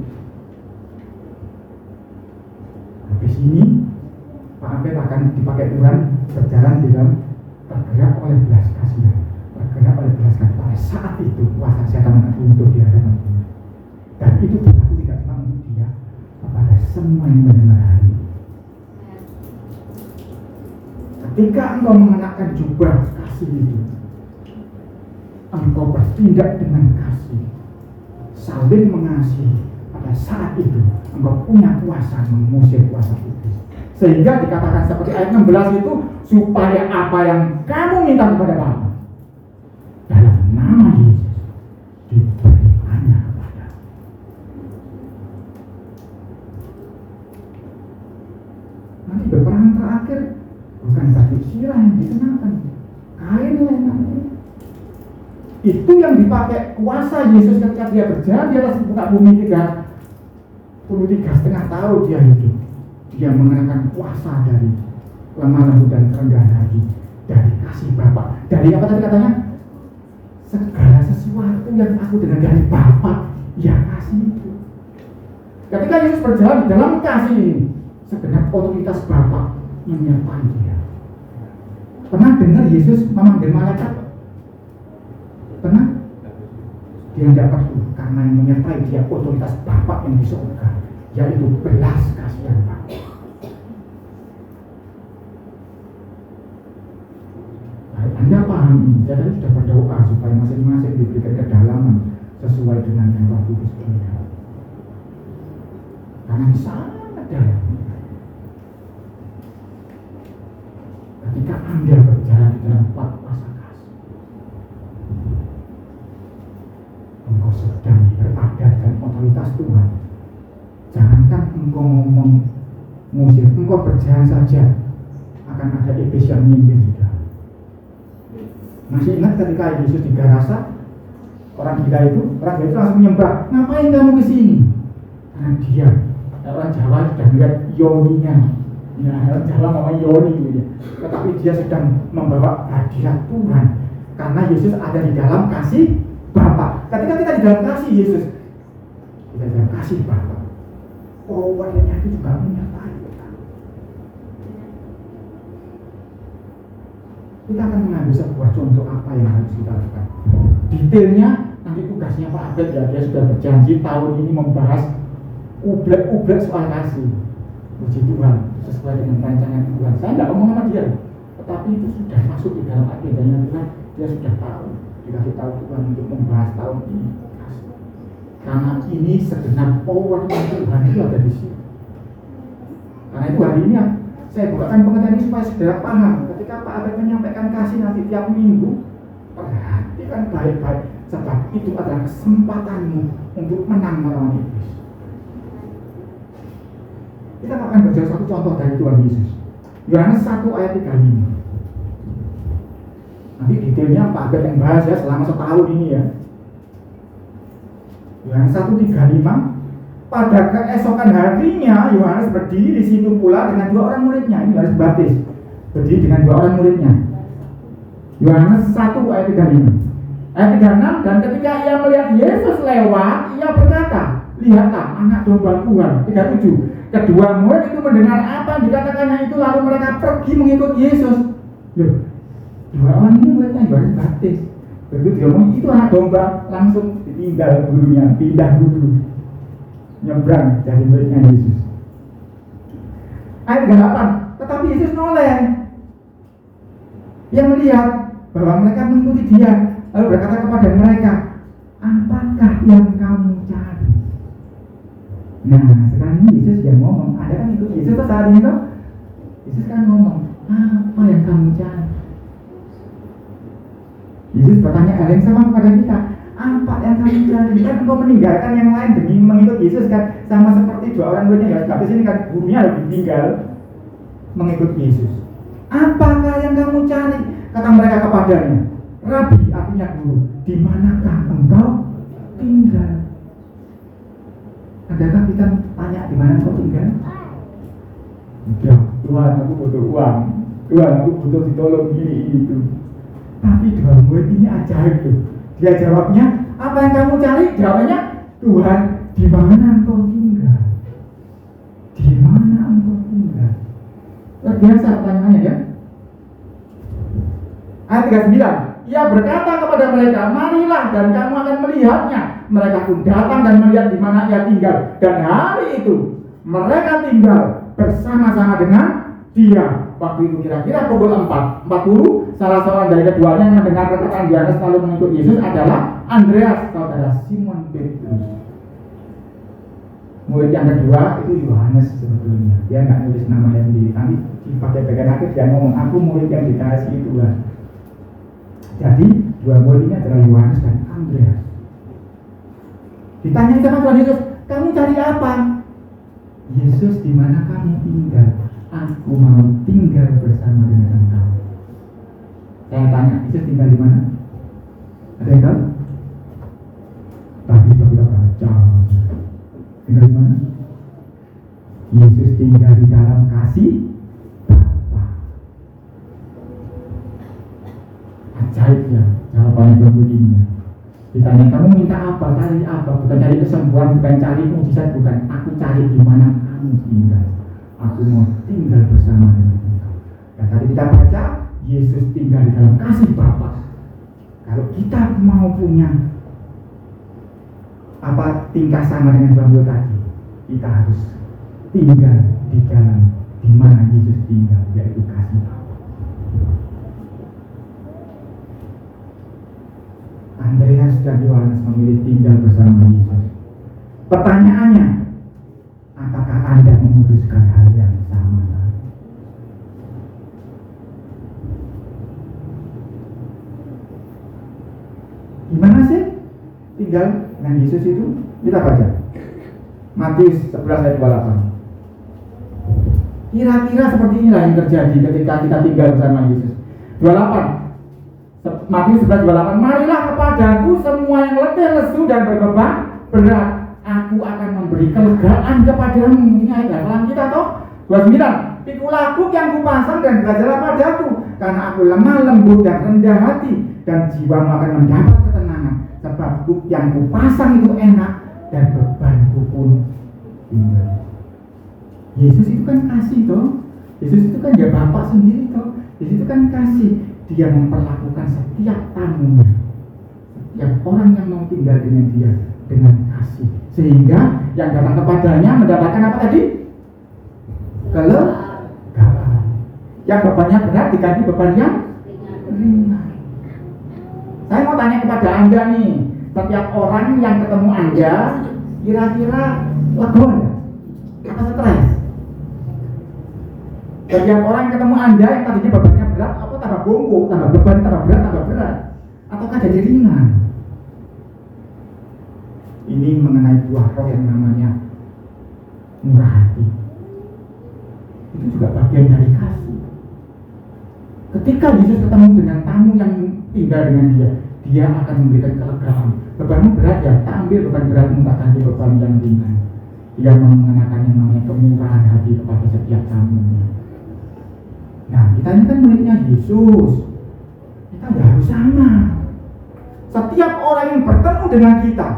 Habis ini Pak Abed akan dipakai Tuhan berjalan di dalam tergerak oleh belas kasihan, tergerak oleh belas kasihan. Pada saat itu kuasa setan akan runtuh di hadapan Tuhan. Dan itu berlaku tidak cuma untuk dia, kepada semua yang mendengar hari. Ketika engkau mengenakan jubah kasih itu, engkau bertindak dengan kasih, saling mengasihi. Pada saat itu engkau punya kuasa mengusir kuasa iblis. Sehingga dikatakan seperti ayat 16 itu, supaya apa yang kamu minta kepada Bapa dalam nama Yesus diberikannya kepada. Nanti peperangan terakhir bukan baju sirah yang dikenakan, kain lenan. Itu yang dipakai kuasa Yesus ketika dia berjalan di atas muka bumi 33,5 tahun dia hidup. Dia mengenakan kuasa dari lemah lembut dan kerendahan hati, dari kasih Bapa. Dari apa tadi katanya? Segala sesuatu yang aku dengar dari Bapa, ya kasih itu. Ketika Yesus berjalan di dalam kasih ini, segenap otoritas Bapa menyertai dia. Pernah dengar Yesus memanggil malaikat? Pernah? Dia tidak perlu, karena yang menyertai dia otoritas Bapa yang di surga, yaitu belas kasihan Bapa. Anda pahami, saya tadi sudah berdoa supaya masing-masing diberikan kedalaman sesuai dengan yang Roh Kudus kehendaki. Karena sangat dalam. Ketika Anda berjalan di dalam kuasa kasih, engkau sedang berada dengan otoritas Tuhan. Jangankan engkau ngomong musik, engkau berjalan saja akan ada iblis yang memimpin sudah. Masih ingat ketika Yesus di Gerasa, Orang gila itu langsung menyembah. Ngapain kamu ke sini? Karena dia, orang Jawa sudah melihat yoninya. Ya, orang Jawa namanya yoni gitu ya. Tetapi dia sedang membawa hadirat Tuhan. Karena Yesus ada di dalam kasih Bapa. Ketika kita di dalam kasih Yesus, kita di dalam kasih Bapa. Powernya itu juga menyertai kita. Kita akan mengambil sebuah contoh apa yang harus kita lakukan. Detailnya nanti tugasnya Pak Abed ya, dia sudah berjanji tahun ini membahas ublek soal kasih. Puji Tuhan, sesuai dengan rancangan Tuhan. Saya tidak ngomong sama dia, tetapi itu sudah masuk di dalam agendanya Tuhan. Dia sudah tahu, dikasih tahu Tuhan untuk membahas tahun ini kasih. Karena ini segenap power Tuhan itu ada di sini. Karena itu hari ini saya bukakan pengertian ini supaya saudara paham. Ketika Pak Abed menyampaikan kasih nanti tiap minggu, perhatikan baik-baik, sebab itu adalah kesempatanmu untuk menang melawan iblis. Kita akan baca satu contoh dari Tuhan Yesus. Yohanes 1 ayat 35. Nanti detailnya Pak Abed yang bahas ya selama setahun ini ya. Yohanes 1:35. Pada keesokan harinya Yohanes berdiri di situ pula dengan 2 orang muridnya. Ini Yohanes Baptis berdiri dengan 2 orang muridnya. Yohanes 1 ayat 35. Ayat 36. Dan ketika ia melihat Yesus lewat, ia berkata, lihatlah anak domba Tuhan. 37. Kedua murid itu mendengar apa yang dikatakannya itu, lalu mereka pergi mengikut Yesus. Loh, 2 orang ini muridnya Yohanes Baptis. Begitu dia ngomong itu anak domba, langsung ditinggal gurunya, pindah guru, nyebrang dari muridnya Yesus. Ayat 38. Tetapi Yesus noleh. Ia melihat bahwa mereka mengikuti dia, lalu berkata kepada mereka, apakah yang kamu cari? Nah, sekarang ini Yesus yang ngomong. Ada kan ikut Yesus saat ini tuh? Yesus kan ngomong, apa yang kamu cari? Yesus bertanya hal yang sama kepada kita, apa yang kamu cari? Kan engkau meninggalkan yang lain demi mengikut Yesus kan? Sama seperti 2 orang muridnya ya, tapi sini kan gurunya lebih tinggal mengikut Yesus. Apakah yang kamu cari? Kata mereka kepadanya, Rabi, artinya guru, di manakah engkau tinggal? Adakah kita tanya di mana engkau tinggal? Ya, Tuhan aku butuh uang, Tuhan aku butuh ditolong ini itu. Tapi 2 murid ini ajaib tuh. Dia jawabnya, apa yang kamu cari? Jawabannya, Tuhan, di mana engkau tinggal? Di mana engkau tinggal? Luar biasa pertanyaannya ya. Ayat 39. Ia berkata kepada mereka, marilah dan kamu akan melihatnya. Mereka pun datang dan melihat di mana ia tinggal. Dan hari itu mereka tinggal bersama-sama dengan dia. Waktu itu kira-kira pukul 4:40. Salah seorang dari keduanya yang mendengar perkataan Yohanes lalu mengikut Yesus adalah Andreas, saudara Simon Petrus. Murid yang kedua itu Yohanes sebetulnya. Dia nggak nulis namanya sendiri, tapi dipakai bagian akhir dia ngomong, aku murid yang dikasihi Tuhan. Jadi 2 murid ini adalah Yohanes dan Andreas. Ditanya sama Tuhan Yesus, kamu cari apa? Yesus, di mana kamu tinggal? Aku mau tinggal bersama dengan engkau. Saya tanya, Yesus tinggal di mana? Ada yang tahu? Tapi kita baca. Tinggal di mana? Yesus tinggal di dalam kasih Bapa. Ajaib ya jawabannya begini. Ditanya kamu minta apa, cari apa? Bukan cari kesembuhan, bukan cari mujizat, bukan. Aku cari di mana kamu tinggal. Aku mau tinggal bersama dengan engkau. Dan tadi kita baca Yesus tinggal di dalam kasih Bapa. Kalau kita mau punya apa tingkah sama dengan bambu tadi, kita harus tinggal di dalam di mana Yesus tinggal, yaitu kasih Bapa. Andreas dan Yohanes memilih tinggal bersama Yesus. Pertanyaannya, apakah Anda memutuskan hal yang sama? Gimana sih tinggal dengan Yesus itu? Kita baca Matius 11 ayat 28. Kira-kira seperti inilah yang terjadi ketika kita tinggal bersama Yesus. 28. Matius 11:28. Marilah kepadaku semua yang letih lesu dan berbeban berat, aku akan memberi kelegaan kepadamu. Ini ayat hafalan kita toh. 29. Pikulah buk yang kupasang dan belajarlah padaku, karena aku lemah lembut dan rendah hati, dan jiwamu akan mendapat ketenangan. Sebab buk yang kupasang itu enak dan bebanku pun ringan. Yesus itu kan kasih toh. Yesus itu kan ya Bapa sendiri toh. Yesus itu kan kasih. Dia memperlakukan setiap tamunya, setiap orang yang mau tinggal dengan dia dengan kasih, sehingga yang datang kepadanya mendapatkan apa tadi? Kelegaan. Yang bebannya berat diganti beban yang ringan. Saya mau tanya kepada Anda nih, setiap orang yang ketemu Anda kira-kira lega enggak? Atau stres? Setiap orang yang ketemu Anda yang tadinya bebannya berat, apa tambah bongkok, tambah beban, tambah berat, tambah berat, ataukah jadi ringan? Ini mengenai buah roh yang namanya murah hati. Itu juga bagian dari kasih. Ketika Yesus ketemu dengan tamu yang tinggal dengan dia akan memberikan kelegaan. Bebanmu berat ya, tak ambil beban beratmu, tak ganti beban yang ringan. Dia mengenakan yang namanya kemurahan hati kepada setiap tamunya. Nah, kita ini kan muridnya Yesus. Kita nggak harus sama. Setiap orang yang bertemu dengan kita,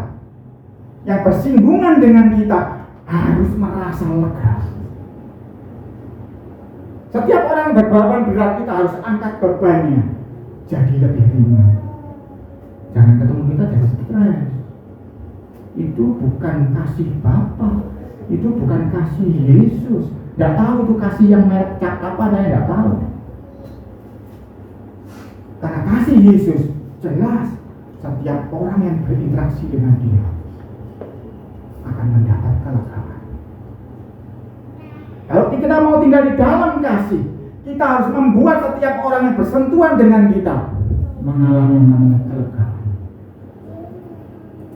yang bersinggungan dengan kita, harus merasa lega. Setiap orang yang berbeban berat, kita harus angkat bebannya jadi lebih ringan. Jangan ketemu kita jadi stres. Itu bukan kasih Bapa, itu bukan kasih Yesus. Nggak tahu itu kasih yang merek cap apa, saya nggak tahu. Karena kasih Yesus jelas setiap orang yang berinteraksi dengan dia akan mendapat kelegaan. Kalau kita mau tinggal di dalam kasih, kita harus membuat setiap orang yang bersentuhan dengan kita mengalami yang namanya kelegaan.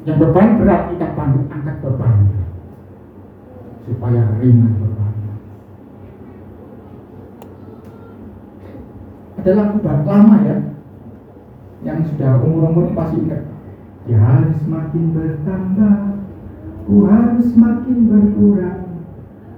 Yang beban berat, kita bantu angkat bebannya supaya ringan bebannya. Ada lagu lama ya, yang sudah umur-umur pasti ingat. Ya harus makin bertambah, ku harus makin berkurang.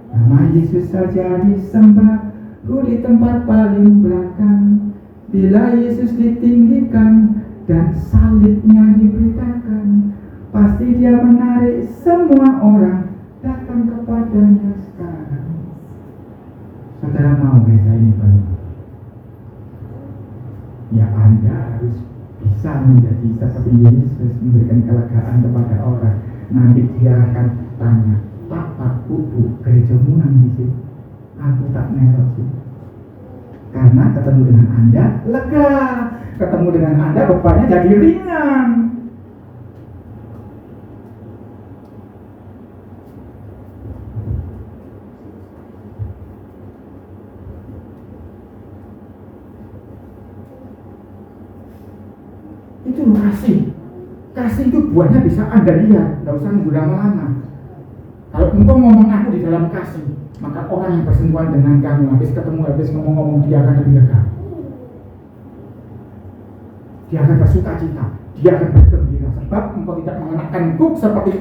Nama Yesus saja disembah, ku di tempat paling belakang. Bila Yesus ditinggikan dan salibnya diberitakan, pasti dia menarik semua orang datang kepadanya sekarang. Saudara mau gereja ini banyak? Ya, Anda harus bisa menjadi seperti Yesus, memberikan kelegaan kepada orang. Nanti dia akan tanya, Pak, Bu, gerejamu nang di sini? Aku tak melok sih. Karena ketemu dengan Anda lega, ketemu dengan Anda bebannya jadi ringan. Itu kasih. Kasih itu buahnya bisa Anda lihat, nggak usah nunggu lama-lama. Kalau engkau ngomong aku di dalam kasih, maka orang yang bersentuhan dengan kamu habis ketemu, habis ngomong-ngomong, dia akan lebih lega. Dia akan bersuka cita, dia akan bergembira, sebab engkau tidak mengenakan kuk seperti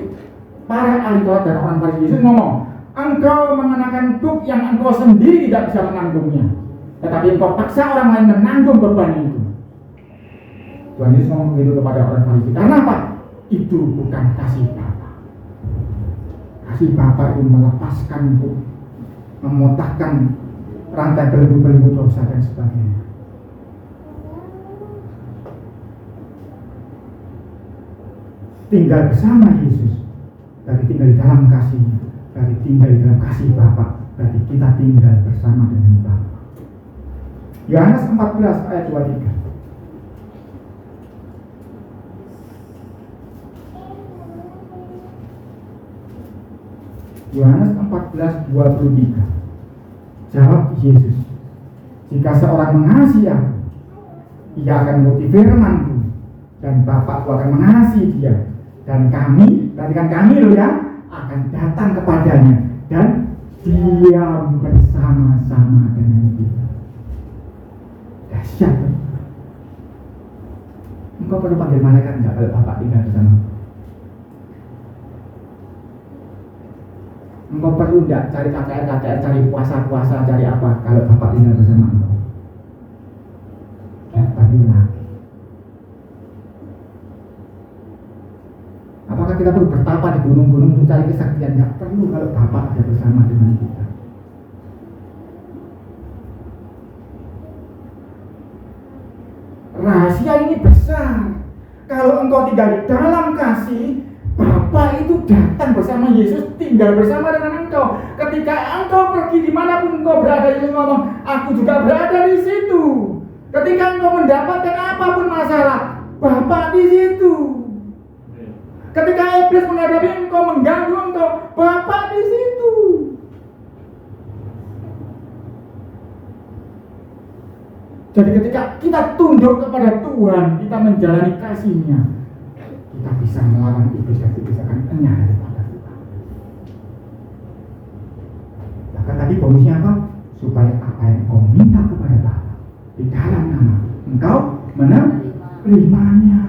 para ahli Taurat dan orang Farisi. Yesus ngomong, engkau mengenakan kuk yang engkau sendiri tidak bisa menanggungnya, tetapi engkau paksa orang lain menanggung beban itu. Tuhan Yesus ngomong begitu kepada orang Farisi. Karena apa? Itu bukan kasih Bapa. Kasih Bapa itu melepaskan, memotahkan rantai belenggu-belenggu dosa dan sebagainya. Tinggal bersama Yesus, berarti tinggal di dalam kasih-Nya, berarti tinggal di dalam kasih Bapa, berarti kita tinggal bersama dengan Bapa. Yohanes 14 ayat 23. Yohanes 14:23. Jawab Yesus, jika seorang mengasihi aku, ia akan menuruti firman-Ku, dan Bapa-Ku akan mengasihi dia, dan kami, perhatikan kami loh ya, akan datang kepadanya dan diam bersama-sama dengan dia. Dahsyat. Engkau perlu panggil malaikat enggak kalau Bapak tinggal bersama? Engkau perlu tidak cari KKR, cari puasa, cari apa kalau Bapak tinggal bersama engkau. Tidak perlu lagi. Apakah kita perlu bertapa di gunung-gunung untuk cari kesaktian? Tidak perlu kalau Bapak ada bersama dengan kita. Rahasia ini besar. Kalau engkau tinggal di dalam kasih, Bapa itu datang bersama Yesus, tinggal bersama dengan engkau. Ketika engkau pergi dimanapun engkau berada, Yesus ngomong, aku juga berada di situ. Ketika engkau mendapatkan apapun masalah, Bapa di situ. Ketika iblis menghadapi engkau, mengganggu engkau, Bapa di situ. Jadi ketika kita tunduk kepada Tuhan, kita menjalani kasih-Nya, kita bisa melawan iblis dan iblis akan enyah daripada kita. Bahkan tadi bonusnya apa? Supaya apa yang kau minta kepada Bapa di dalam nama engkau menerimanya.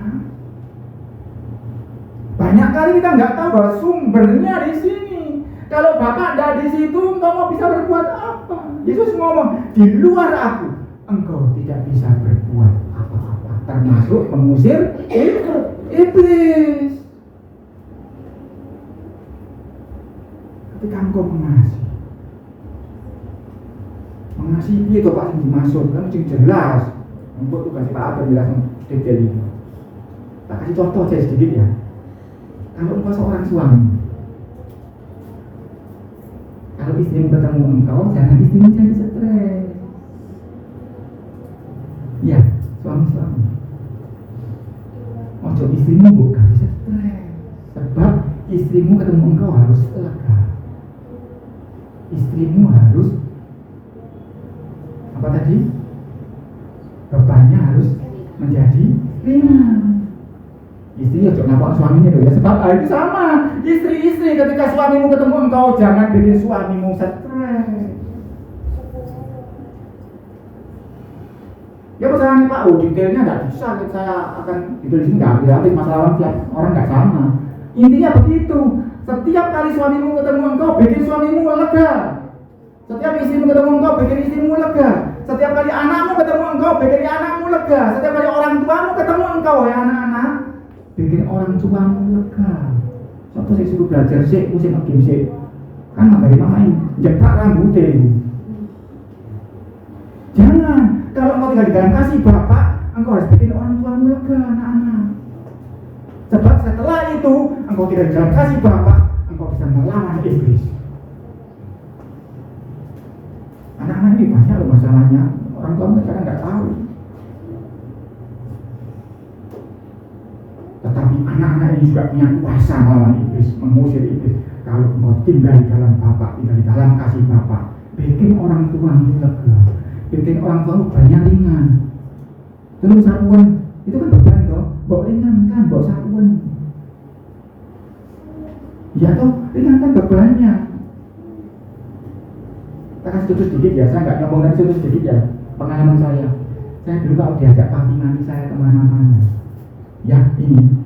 Banyak kali kita nggak tahu bahwa sumbernya di sini. Kalau Bapa ada di situ, engkau mau bisa berbuat apa? Yesus ngomong, di luar aku, engkau tidak bisa berbuat apa-apa, termasuk mengusir iblis. Ketika engkau mengasihi itu Pak yang dimaksud kan jelas. Untuk tugas Pak Abel jelas detail itu. Tak kasih contoh aja sedikit ya. Kalau engkau seorang suami, kalau istrimu ketemu engkau, jangan istrimu jadi stres. Ya, suami-suami. Ojo istrimu bukan bisa stres. Sebab istrimu ketemu engkau harus lega. Istrimu harus apa tadi? Bebannya harus menjadi ringan. Istri ojo nampak suaminya loh ya. Sebab itu sama. Istri-istri ketika suamimu ketemu engkau, jangan bikin suamimu stres. Ya pesannya Pak, detailnya nggak bisa, saya akan detail di sini nggak habis masalah tiap orang nggak sama. Intinya begitu. Setiap kali suamimu ketemu engkau, bikin suamimu lega. Setiap istrimu ketemu engkau, bikin istrimu lega. Setiap kali anakmu ketemu engkau, bikin anakmu lega. Setiap kali orang tuamu ketemu engkau, ya anak-anak, bikin orang tuamu lega. Sopo sih suruh belajar sih, musik ngegame sih. Kan ngapain mamain, jeprak rambutnya. Jangan. Kalau engkau tinggal di dalam kasih Bapak, engkau harus bikin orang tuamu lega, anak-anak. Sebab setelah itu, engkau tidak di dalam kasih Bapak, engkau bisa melawan iblis. Anak-anak ini banyak loh masalahnya. Orang tua mereka nggak tahu. Tetapi anak-anak ini juga punya kuasa melawan iblis, mengusir iblis. Kalau engkau tinggal di dalam Bapak, tinggal di dalam kasih Bapak, bikin orang tuamu lega, bikin orang tuamu banyak ringan. Terus sapuan, itu kan beban toh, bawa ringan kan, bawa sapuan. Ya toh, ringankan bebannya. Kita kasih contoh sedikit ya, saya nggak nyombong tapi contoh sedikit ya, pengalaman saya. Saya dulu kalau diajak papi mami saya kemana-mana, ya ini.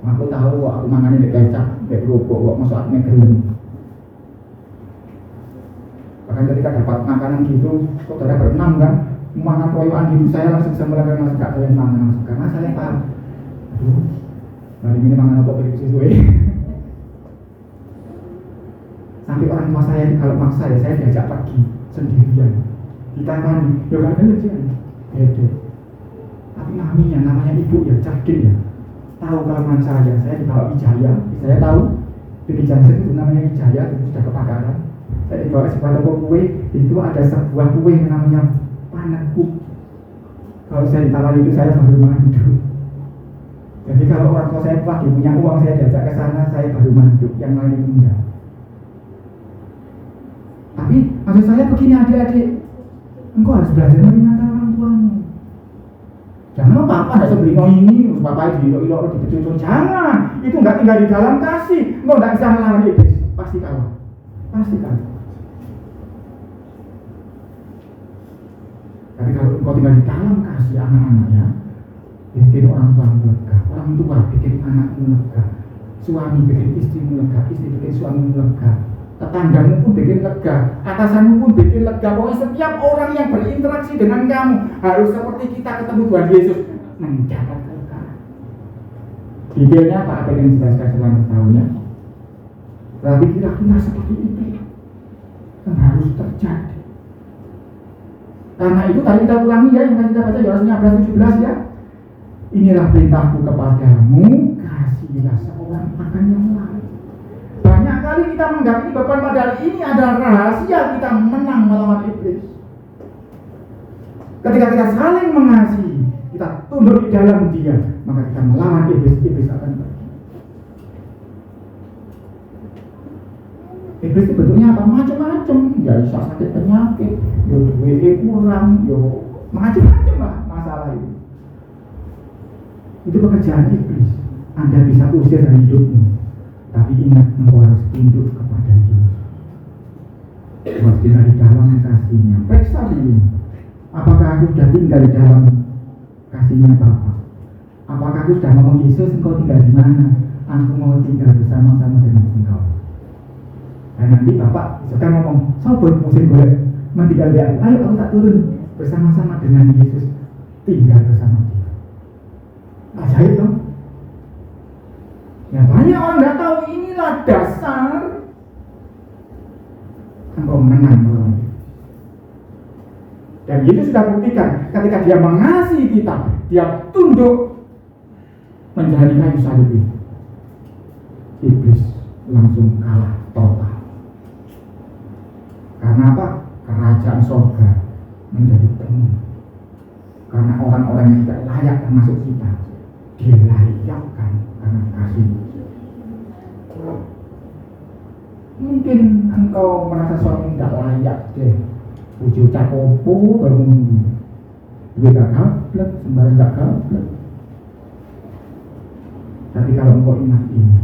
Aku tahu aku makannya di kecap, di kerupuk, kok masuk aku ngegelem. Bahkan ketika dapat makanan gitu, saudara berenam kan, makan koyokan gitu, saya langsung bisa mulai masuk gak kalian makan langsung, karena saya paham. Aduh, hari ini makan apa pilih sesuai. Sampai orang tua saya kalau maksa ya, saya diajak pergi sendirian. Kita kan, ya kan aja, beda. Tapi maminya, namanya ibu ya, cerdik ya. Tahu kelemahan saya dibawa Wijaya, saya tahu di Jansen itu namanya Wijaya, itu sudah kebakaran. Saya dibawa sebuah toko kue, itu ada sebuah kue yang namanya panekku. Kalau saya ditawari itu saya baru manduk. Jadi kalau orang tua saya lagi punya uang, saya diajak ke sana, saya baru manduk, yang lain itu enggak. Tapi maksud saya begini adik-adik, engkau harus belajar meringankan orang tuamu. Jangan apa-apa, tidak sebeli ini, bapak itu ilo-ilo dipecucun. Jangan, itu nggak tinggal di dalam kasih. Engkau nggak bisa melawan iblis, pasti kalah. Tapi kalau engkau tinggal di dalam kasih anak-anak ya, bikin orang tua lega, orang tua bikin anakmu lega. Suami bikin istrimu lega, istri bikin suamimu lega, tetanggamu pun bikin lega, atasanmu pun bikin lega. Pokoknya setiap orang yang berinteraksi dengan kamu harus seperti kita ketemu Tuhan Yesus, mendapat kelegaan. Detailnya Pak Abel yang jelaskan selama tahunnya. Tapi kira-kira seperti itu yang harus terjadi. Karena itu tadi kita ulangi ya, yang tadi kita baca Yohanes 15:17 ya. Inilah perintahku kepadamu, kasihilah seorang akan yang lain. Banyak kali kita menganggap ini beban, padahal ini adalah rahasia kita menang melawan iblis. Ketika kita saling mengasihi, kita tunduk di dalam Dia, maka kita melawan iblis. Iblis akan pergi. Iblis itu bentuknya apa? Macam-macam. Ya bisa sakit penyakit, ya duit kurang, ya macam-macam lah masalah itu. Itu pekerjaan iblis. Anda bisa usir dari hidupmu, tapi ingat, engkau harus tunduk kepada Dia. Harus dari dalam kasih-Nya. Periksa diri, apakah aku sudah tinggal di dalam kasih-Nya Bapa? Apakah aku sudah ngomong, Yesus engkau tinggal di mana? Aku mau tinggal bersama-sama dengan engkau. Dan nanti Bapak suka ngomong, sobat musim boleh tinggal dia. Ayo aku tak turun bersama-sama dengan Yesus, tinggal bersama Dia. Ajaib dong. Ya banyak orang nggak tahu, inilah dasar engkau menang melawan Dia. Dan Yesus sudah buktikan ketika Dia mengasihi kita, Dia tunduk menjalani kayu salib itu. Iblis langsung kalah total. Karena apa? Kerajaan surga menjadi penuh. Karena orang-orang yang tidak layak termasuk kita dilayakkan karena kasih. Mungkin engkau merasa suami tidak layak deh, bujuk cakopo, duit gak gablek, sembarang gak gablek. Tapi kalau engkau ingat ini,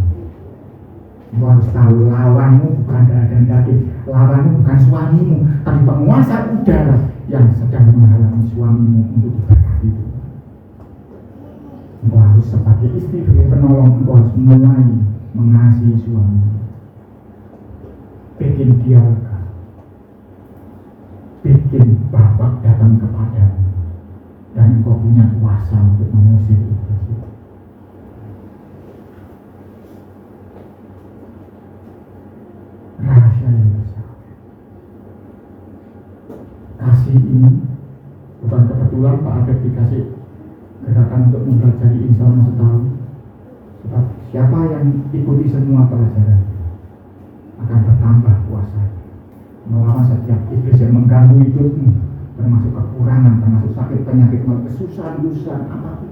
engkau harus tahu lawanmu bukan darah dan daging, lawanmu bukan suamimu, tapi penguasa udara yang sedang menghalangi suamimu untuk diberkati. Engkau harus sebagai istri penolong, engkau harus mulai mengasihi suami, bikin dia lega, bikin Bapak datang kepadamu, dan engkau punya kuasa untuk mengusir iblis. Rahasia yang besar. Kasih ini bukan kebetulan Pak Abed dikasih gerakan untuk mempelajari Insalma setahun. Sebab siapa yang ikuti semua pelajaran akan bertambah kuasa melawan setiap iblis yang mengganggu hidupmu, termasuk kekurangan, termasuk sakit penyakit, kesusahan-kesusahan apapun.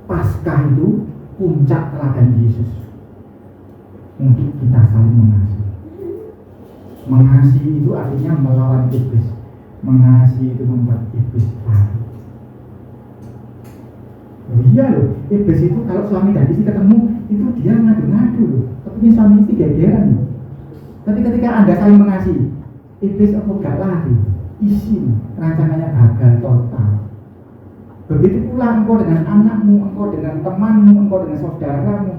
Paskah itu puncak teladan Yesus untuk kita saling mengasihi. Mengasihi itu artinya melawan iblis. Mengasihi itu membuat iblis lari. Iya loh, iblis itu kalau suami dan istri ketemu itu dia ngadu-ngadu loh. Tapi suami istri gegeran loh. Tapi ketika Anda saling mengasihi, iblis aku gak lari, isin, rancangannya gagal total. Begitu pula engkau dengan anakmu, engkau dengan temanmu, engkau dengan saudaramu,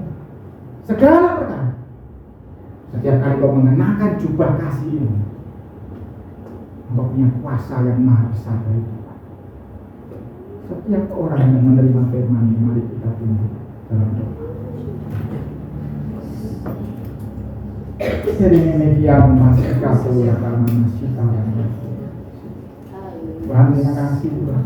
segala perkara. Setiap kali kau mengenakan jubah kasih ini, engkau punya kuasa yang maha besar dari Tuhan. Setiap orang yang menerima firman ini, mari kita tunduk dalam doa. Sering media masih kasih ya karena masih kawan. Tuhan, terima kasih Tuhan.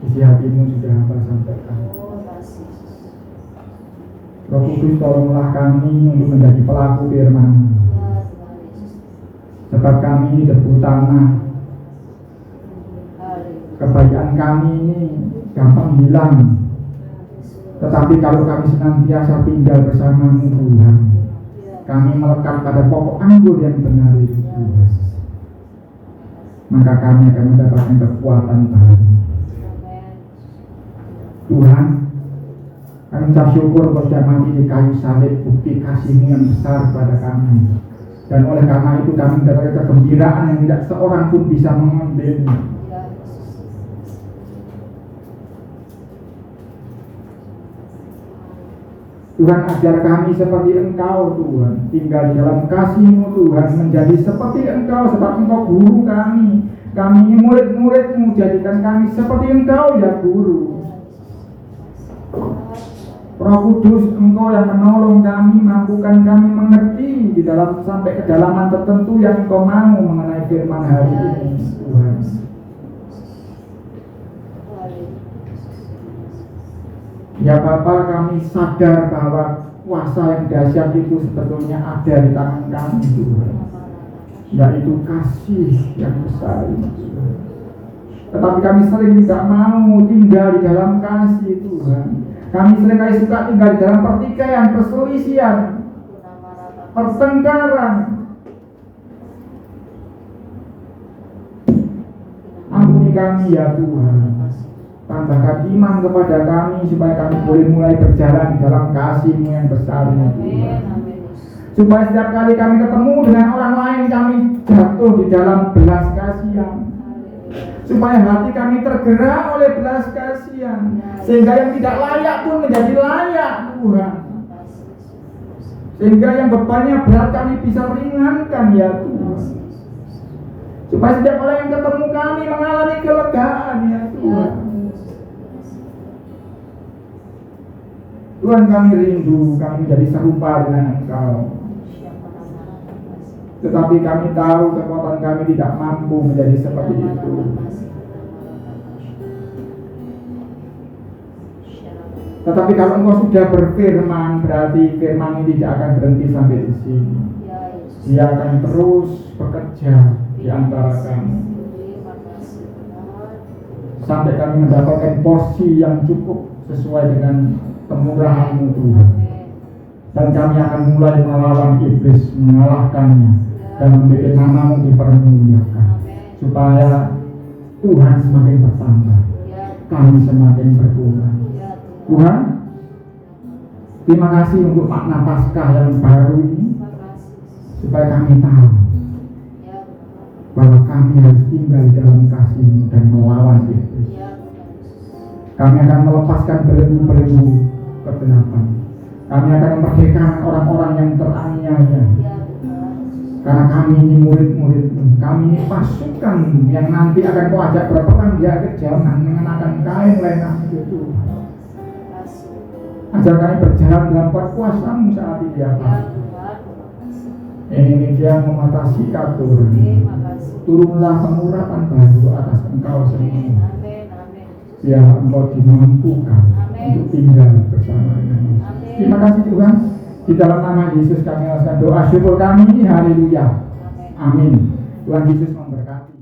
Isi hatimu sudah apa sampaikan. Roh Kudus, tolonglah kami untuk menjadi pelaku firman. Sebab kami ini debu tanah. Kebaikan kami ini gampang hilang. Tetapi kalau kami senantiasa tinggal bersamamu Tuhan, kami melekat pada pokok anggur yang benar itu Tuhan, maka kami akan mendapatkan kekuatan baru. Tuhan, kami ucap syukur Kau sudah mati di kayu salib, bukti kasih-Mu yang besar pada kami. Dan oleh karena itu kami mendapatkan kegembiraan yang tidak seorang pun bisa mengambilnya. Tuhan, ajar kami seperti Engkau, Tuhan, tinggal di dalam kasih-Mu, Tuhan, menjadi seperti Engkau, sebab Engkau guru kami. Kami ini murid-murid-Mu, jadikan kami seperti Engkau, ya Guru. Roh Kudus, Engkau yang menolong kami, mampukan kami mengerti di dalam sampai kedalaman tertentu yang Engkau mau mengenai firman hari ini, Tuhan. Ya Bapa, kami sadar bahwa kuasa yang dahsyat itu sebetulnya ada di tangan kami, Tuhan, yaitu kasih yang besar ini, Tuhan. Tetapi kami sering tidak mau tinggal di dalam kasih, Tuhan. Kami seringkali suka tinggal di dalam pertikaian, perselisihan, pertengkaran. Ampuni kami ya Tuhan. Tambahkan iman kepada kami supaya kami boleh mulai berjalan di dalam kasih-Mu yang besar ini, Tuhan. Supaya setiap kali kami ketemu dengan orang lain, kami jatuh di dalam belas kasihan. Supaya hati kami tergerak oleh belas kasihan, sehingga yang tidak layak pun menjadi layak, Tuhan. Sehingga yang bebannya berat kami bisa ringankan ya Tuhan. Supaya setiap orang yang ketemu kami mengalami kelegaan ya Tuhan. Tuhan, kami rindu kami menjadi serupa dengan Engkau. Tetapi kami tahu kekuatan kami tidak mampu menjadi seperti itu. Tetapi kalau Engkau sudah berfirman, berarti firman ini tidak akan berhenti sampai di sini. Dia akan terus bekerja di antara kami sampai kami mendapatkan porsi yang cukup sesuai dengan kemurahan-Mu, Tuhan. Dan kami akan mulai melawan iblis, mengalahkannya, dan membuat nama-Mu dipermuliakan, supaya Tuhan semakin bertambah, kami semakin berkurang. Tuhan, terima kasih untuk makna Paskah yang baru ini, supaya kami tahu bahwa kami harus tinggal di dalam kasih-Mu dan melawan iblis. Kami akan melepaskan belenggu-belenggu kegelapan. Kami akan memerdekakan orang-orang yang teraniaya. Karena kami ini murid-murid-Mu, kami ini pasukan yang nanti akan Kau ajak berperang di akhir zaman, mengenakan kain lenang itu. Ajar kami berjalan dalam kuasa-Mu saat ini ya Pak. Ini dia mengatasi katur. Turunlah pengurapan baru atas Engkau semua. Biar Engkau dimampukan untuk tinggal bersama dengan Yesus. Terima kasih Tuhan. Di dalam nama Yesus kami alaskan doa syukur kami. Haleluya. Amin. Tuhan Yesus memberkati.